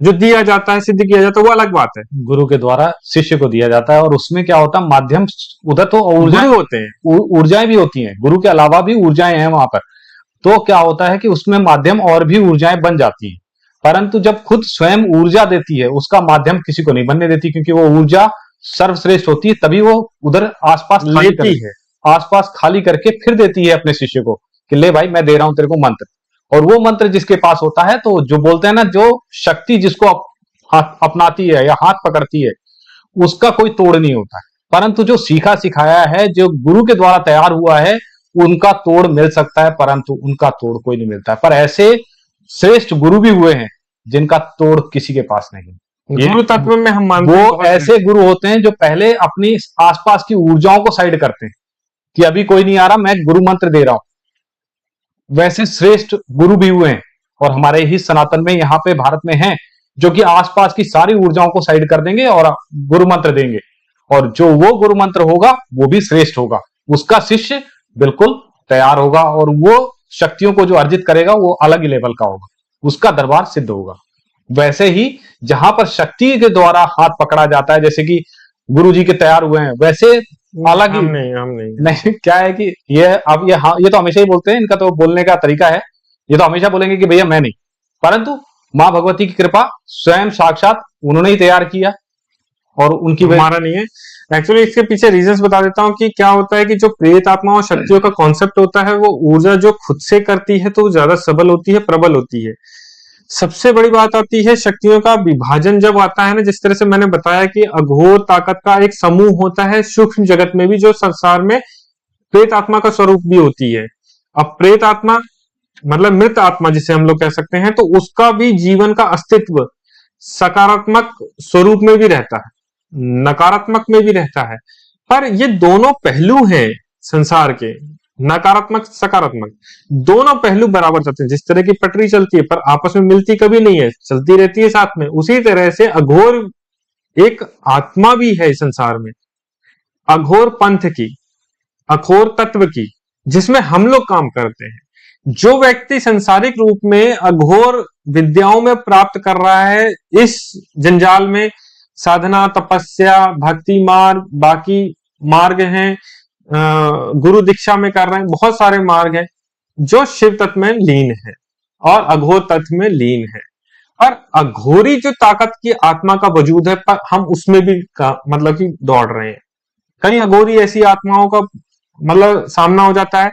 जो दिया जाता है, सिद्ध किया जाता है, वो अलग बात है। गुरु के द्वारा शिष्य को दिया जाता है, और उसमें क्या होता है, माध्यम उधर तो ऊर्जाएं गुरु होते हैं, ऊर्जाएं भी होती हैं, गुरु के अलावा भी ऊर्जाएं हैं वहां पर। तो क्या होता है कि उसमें माध्यम और भी ऊर्जाएं बन जाती हैं, परंतु जब खुद स्वयं ऊर्जा देती है, उसका माध्यम किसी को नहीं बनने देती, क्योंकि वो ऊर्जा सर्वश्रेष्ठ होती है, तभी वो उधर आसपास खाली लेती है। आसपास खाली करके फिर देती है अपने शिष्य को कि ले भाई मैं दे रहा हूं तेरे को मंत्र। और वो मंत्र जिसके पास होता है, तो जो बोलते हैं ना, जो शक्ति जिसको अपनाती है या हाथ पकड़ती है, उसका कोई तोड़ नहीं होता है। परंतु जो सीखा सिखाया है, जो गुरु के द्वारा तैयार हुआ है, उनका तोड़ मिल सकता है, परंतु उनका तोड़ कोई नहीं मिलता है। पर ऐसे श्रेष्ठ गुरु भी हुए हैं जिनका तोड़ किसी के पास नहीं। गुरु तत्व में हम मानते हैं वो ऐसे गुरु होते हैं जो पहले अपनी आसपास की ऊर्जाओं को साइड करते हैं कि अभी कोई नहीं आ रहा, मैं गुरु मंत्र दे रहा हूं। वैसे श्रेष्ठ गुरु भी हुए हैं, और हमारे ही सनातन में यहाँ पे भारत में हैं, जो कि आसपास की सारी ऊर्जाओं को साइड कर देंगे और गुरु मंत्र देंगे, और जो वो गुरु मंत्र होगा वो भी श्रेष्ठ होगा, उसका शिष्य बिल्कुल तैयार होगा, और वो शक्तियों को जो अर्जित करेगा वो अलग ही लेवल का होगा, उसका दरबार सिद्ध होगा। वैसे ही जहां पर शक्ति के द्वारा हाथ पकड़ा जाता है, जैसे कि गुरु जी के तैयार हुए हैं, वैसे अलग ही हम नहीं क्या है कि ये अब ये तो हमेशा ही बोलते हैं, इनका तो बोलने का तरीका है, ये तो हमेशा बोलेंगे कि भैया मैं नहीं, परंतु मां भगवती की कृपा, स्वयं साक्षात उन्होंने ही तैयार किया, और उनकी हमारा नहीं है। एक्चुअली इसके पीछे रीजंस बता देता हूँ कि क्या होता है कि जो प्रेत आत्मा और शक्तियों का कॉन्सेप्ट होता है, वो ऊर्जा जो खुद से करती है तो वो ज्यादा सबल होती है, प्रबल होती है। सबसे बड़ी बात आती है शक्तियों का विभाजन जब आता है ना, जिस तरह से मैंने बताया कि अघोर ताकत का एक समूह होता है सूक्ष्म जगत में भी, जो संसार में प्रेत आत्मा का स्वरूप भी होती है। अब प्रेत आत्मा मतलब मृत आत्मा जिसे हम लोग कह सकते हैं, तो उसका भी जीवन का अस्तित्व सकारात्मक स्वरूप में भी रहता है, नकारात्मक में भी रहता है। पर ये दोनों पहलू हैं संसार के, नकारात्मक सकारात्मक दोनों पहलू बराबर चलते हैं। जिस तरह की पटरी चलती है पर आपस में मिलती कभी नहीं है, चलती रहती है साथ में, उसी तरह से अघोर एक आत्मा भी है संसार में, अघोर पंथ की, अघोर तत्व की, जिसमें हम लोग काम करते हैं। जो व्यक्ति संसारिक रूप में अघोर विद्याओं में प्राप्त कर रहा है, इस जंजाल में साधना, तपस्या, भक्ति मार्ग, बाकी मार्ग हैं, गुरु दीक्षा में कर रहे हैं, बहुत सारे मार्ग हैं, जो शिव तत्व में लीन है और अघोर तत्व में लीन है। और अघोरी जो ताकत की आत्मा का वजूद है, पर हम उसमें भी मतलब कि दौड़ रहे हैं। कई अघोरी ऐसी आत्माओं का मतलब सामना हो जाता है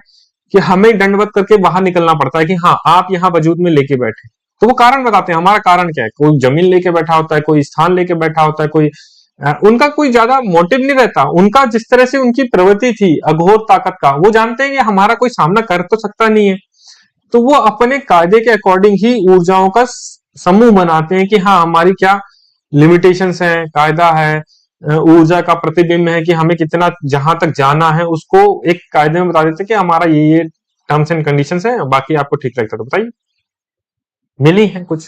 कि हमें दंडवत करके बाहर निकलना पड़ता है कि हाँ आप यहाँ वजूद में लेके बैठे। तो वो कारण बताते हैं, हमारा कारण क्या है। कोई जमीन लेके बैठा होता है, कोई स्थान लेके बैठा होता है, कोई उनका कोई ज्यादा मोटिव नहीं रहता। उनका जिस तरह से उनकी प्रवृत्ति थी अघोर ताकत का, वो जानते हैं कि हमारा कोई सामना कर तो सकता नहीं है, तो वो अपने कायदे के अकॉर्डिंग ही ऊर्जाओं का समूह बनाते हैं कि हाँ हमारी क्या लिमिटेशंस हैं, कायदा है, ऊर्जा का प्रतिबिंब है कि हमें कितना जहां तक जाना है, उसको एक कायदे में बता देते हैं कि हमारा ये टर्म्स एंड कंडीशंस है, बाकी आपको ठीक लगता है तो बताइए। मिली है कुछ,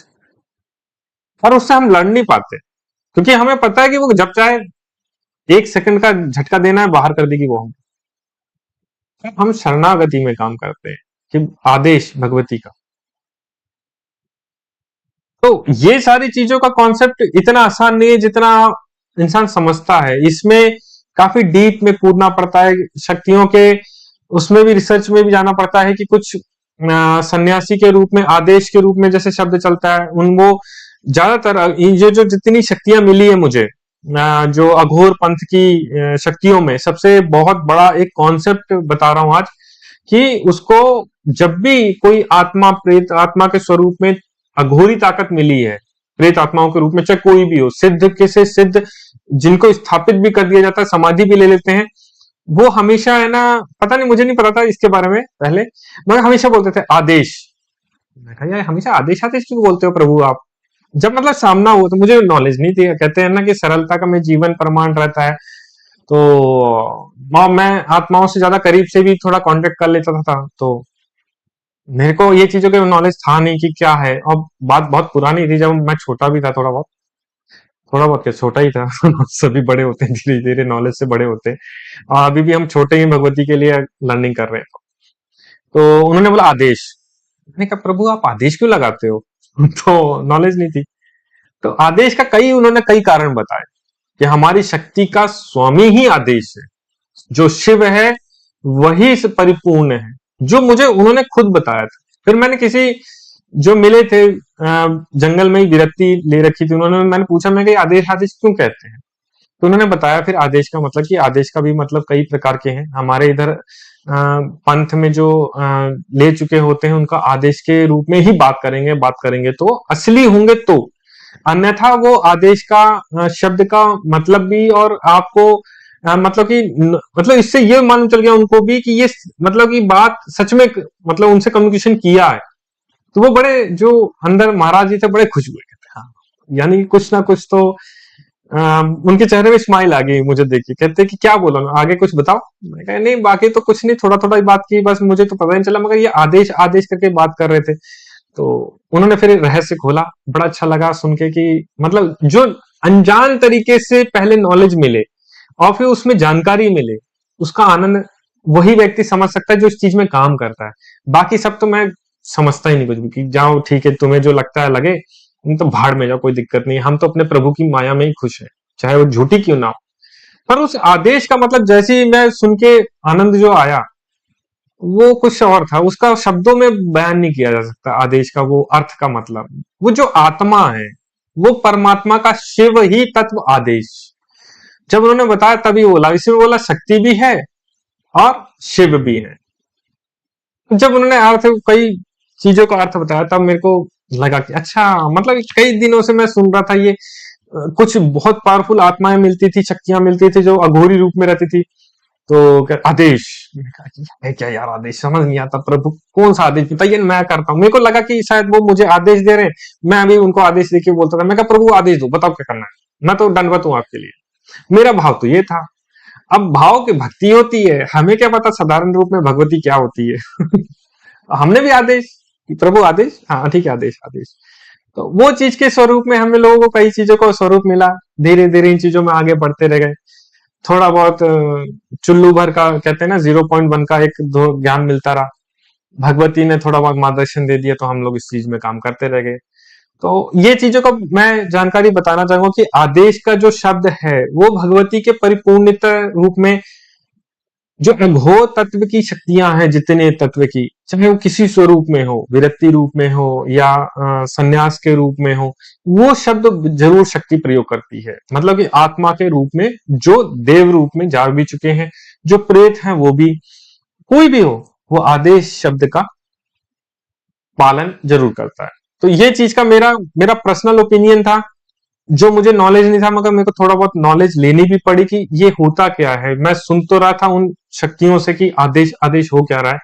पर उससे हम लड़ नहीं पाते, क्योंकि हमें पता है कि वो जब चाहे 1 सेकंड का झटका देना है, बाहर कर देगी वो हम शरणागति में काम करते हैं कि आदेश भगवती का। तो ये सारी चीजों का कॉन्सेप्ट इतना आसान नहीं है जितना इंसान समझता है। इसमें काफी डीप में कूदना पड़ता है, शक्तियों के उसमें भी रिसर्च में भी जाना पड़ता है कि कुछ सन्यासी के रूप में, आदेश के रूप में जैसे शब्द चलता है, उन वो ज्यादातर जो जितनी शक्तियां मिली है मुझे, जो अघोर पंथ की शक्तियों में सबसे बहुत बड़ा एक कॉन्सेप्ट बता रहा हूं आज, कि उसको जब भी कोई आत्मा प्रेत आत्मा के स्वरूप में अघोरी ताकत मिली है, प्रेत आत्माओं के रूप में, चाहे कोई भी हो, सिद्ध के से सिद्ध जिनको स्थापित भी कर दिया जाता है, समाधि भी ले लेते हैं, वो हमेशा है ना, पता नहीं, मुझे नहीं पता था इसके बारे में पहले, मगर हमेशा बोलते थे आदेश। मैं कहा यार हमेशा आदेश आदेश क्यों बोलते हो प्रभु आप, जब मतलब सामना हो, तो मुझे नॉलेज नहीं थी। कहते हैं ना कि सरलता का में जीवन प्रमाण रहता है, तो मैं आत्माओं से ज्यादा करीब से भी थोड़ा कांटेक्ट कर लेता था, तो मेरे को ये चीजों के नॉलेज था नहीं कि क्या है। और बात बहुत पुरानी थी, जब मैं छोटा भी था, थोड़ा बहुत क्या, छोटा ही था। सभी बड़े होते हैं धीरे धीरे, नॉलेज से बड़े होते हैं। और अभी भी हम छोटे ही भगवती के लिए लर्निंग कर रहे हैं। तो उन्होंने बोला आदेश। मैंने कहा प्रभु आप आदेश क्यों लगाते हो? तो नॉलेज नहीं थी। तो आदेश का उन्होंने कई कारण बताए कि हमारी शक्ति का स्वामी ही आदेश है, जो शिव है वही परिपूर्ण है, जो मुझे उन्होंने खुद बताया था। फिर मैंने किसी जो मिले थे जंगल में ही विरक्ति ले रखी थी, मैंने पूछा, मैं कि आदेश आदेश क्यों कहते हैं? तो उन्होंने बताया फिर आदेश का मतलब, कि आदेश का भी मतलब कई प्रकार के हैं। हमारे इधर पंथ में जो ले चुके होते हैं उनका आदेश के रूप में ही बात करेंगे तो असली होंगे, तो अन्यथा वो आदेश का शब्द का मतलब भी, और आपको मतलब कि मतलब इससे ये मालूम चल गया उनको भी कि ये मतलब कि बात सच में मतलब उनसे कम्युनिकेशन किया है। तो वो बड़े जो अंदर महाराज जी थे बड़े खुश हुए, कहते हाँ, यानी कुछ ना कुछ तो उनके चेहरे में स्माइल आ गई मुझे देख के। कहते कि क्या बोला ना, आगे कुछ बताओ। मैं कहा नहीं बाकी तो कुछ नहीं, थोड़ा थोड़ा ही बात की, बस मुझे तो पता नहीं चला, मगर ये आदेश आदेश करके बात कर रहे थे। तो उन्होंने फिर रहस्य खोला, बड़ा अच्छा लगा सुन के कि मतलब जो अनजान तरीके से पहले नॉलेज मिले और फिर उसमें जानकारी मिले, उसका आनंद वही व्यक्ति समझ सकता है जो इस चीज में काम करता है। बाकी सब तो मैं समझता ही नहीं कुछ भी, कि जाओ ठीक है, तुम्हें जो लगता है लगे, तुम तो भाड़ में जाओ, कोई दिक्कत नहीं, हम तो अपने प्रभु की माया में ही खुश है, चाहे वो झूठी क्यों ना हो। पर उस आदेश का मतलब जैसे ही मैं सुन के आनंद जो आया, वो कुछ और था, उसका शब्दों में बयान नहीं किया जा सकता। आदेश का वो अर्थ का मतलब, वो जो आत्मा है, वो परमात्मा का शिव ही तत्व आदेश। जब उन्होंने बताया तभी बोला, इसमें बोला शक्ति भी है और शिव भी है। जब उन्होंने अर्थ कई चीजों का अर्थ बताया, तब मेरे को लगा कि अच्छा, मतलब कई दिनों से मैं सुन रहा था ये कुछ बहुत पावरफुल आत्माएं मिलती थी, शक्तियां मिलती थी जो अघोरी रूप में रहती थी। तो आदेश, मैंने कहा कि है क्या यार आदेश, समझ नहीं आता प्रभु, कौन सा आदेश बताइए, मैं करता हूँ। मेरे को लगा कि शायद वो मुझे आदेश दे रहे हैं, मैं अभी उनको आदेश देके बोलता था। मैं कहा प्रभु आदेश दो, बताओ क्या करना है, मैं तो दंडवत हूँ आपके लिए। मेरा भाव तो ये था। अब भाव की भक्ति होती है, हमें क्या पता साधारण रूप में भगवती क्या होती है। हमने भी आदेश, प्रभु आदेश, हाँ ठीक है, आदेश आदेश। तो वो चीज के स्वरूप में हमें लोगों को कई चीजों का स्वरूप मिला, धीरे धीरे इन चीजों में आगे बढ़ते रह गए। थोड़ा बहुत चुल्लू भर का कहते हैं ना, 0.1 का एक दो ज्ञान मिलता रहा। भगवती ने थोड़ा बहुत मार्गदर्शन दे दिया, तो हम लोग इस चीज में काम करते रह गए। तो ये चीजों का मैं जानकारी बताना चाहूंगा कि आदेश का जो शब्द है वो भगवती के परिपूर्णता रूप में, जो अघोर तत्व की शक्तियां हैं, जितने तत्व की, चाहे वो किसी स्वरूप में हो, विरक्ति रूप में हो या संन्यास के रूप में हो, वो शब्द जरूर शक्ति प्रयोग करती है। मतलब कि आत्मा के रूप में, जो देव रूप में जा भी चुके हैं, जो प्रेत हैं, वो भी, कोई भी हो, वो आदेश शब्द का पालन जरूर करता है। तो ये चीज का मेरा मेरा पर्सनल ओपिनियन था, जो मुझे नॉलेज नहीं था, मगर मेरे को थोड़ा बहुत नॉलेज लेनी भी पड़ी कि ये होता क्या है। मैं सुन तो रहा था उन शक्तियों से कि आदेश आदेश हो क्या रहा है,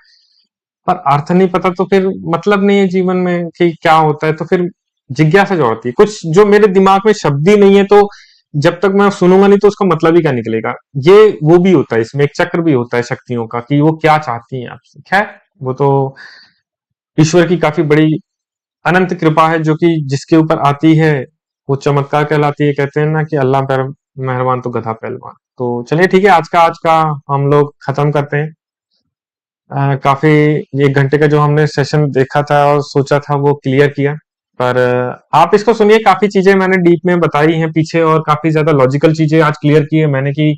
पर अर्थ नहीं पता, तो फिर मतलब नहीं है जीवन में कि क्या होता है। तो फिर जिज्ञासा जोड़ती है, कुछ जो मेरे दिमाग में शब्द ही नहीं है, तो जब तक मैं सुनूंगा नहीं तो उसका मतलब ही क्या निकलेगा। ये वो भी होता है, इसमें एक चक्र भी होता है शक्तियों का, कि वो क्या चाहती हैं आपसे। खैर वो तो ईश्वर की काफी बड़ी अनंत कृपा है, जो कि जिसके ऊपर आती है वो चमत्कार कहलाती है। कहते हैं ना कि अल्लाह पर मेहरबान तो गधा पहलवान। तो चलिए ठीक है, आज का हम लोग खत्म करते हैं। काफी 1 घंटे का जो हमने सेशन देखा था और सोचा था वो क्लियर किया। पर आप इसको सुनिए, काफी चीजें मैंने डीप में बताई हैं पीछे, और काफी ज्यादा लॉजिकल चीजें आज क्लियर की है मैंने, कि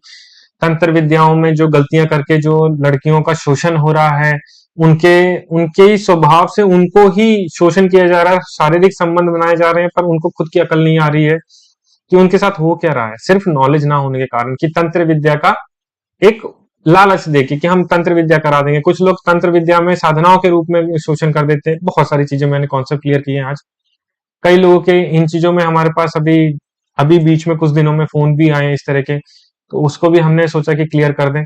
तंत्र विद्याओं में जो गलतियां करके जो लड़कियों का शोषण हो रहा है, उनके उनके ही स्वभाव से उनको ही शोषण किया जा रहा है, शारीरिक संबंध बनाए जा रहे हैं, पर उनको खुद की अकल नहीं आ रही है कि उनके साथ हो क्या रहा है, सिर्फ नॉलेज ना होने के कारण, कि तंत्र विद्या का एक लालच देके कि हम तंत्र विद्या करा देंगे। कुछ लोग तंत्र विद्या में साधनाओं के रूप में शोषण कर देते हैं। बहुत सारी चीजें मैंने कॉन्सेप्ट क्लियर किए हैं आज। कई लोगों के इन चीजों में, हमारे पास अभी अभी बीच में कुछ दिनों में फोन भी आए इस तरह के, तो उसको भी हमने सोचा कि क्लियर कर दें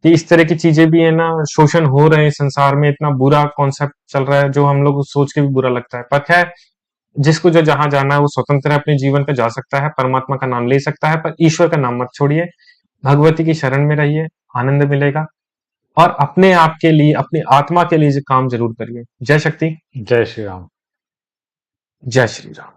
कि इस तरह की चीजें भी है ना, शोषण हो रहे हैं संसार में। इतना बुरा कॉन्सेप्ट चल रहा है जो हम लोग सोच के भी बुरा लगता है। पर खैर, जिसको जो जहां जाना है वो स्वतंत्र है, अपने जीवन का जा सकता है, परमात्मा का नाम ले सकता है, पर ईश्वर का नाम मत छोड़िए। भगवती की शरण में रहिए, आनंद मिलेगा। और अपने आप के लिए, अपनी आत्मा के लिए काम जरूर करिए। जय शक्ति, जय श्री राम। जय श्री राम।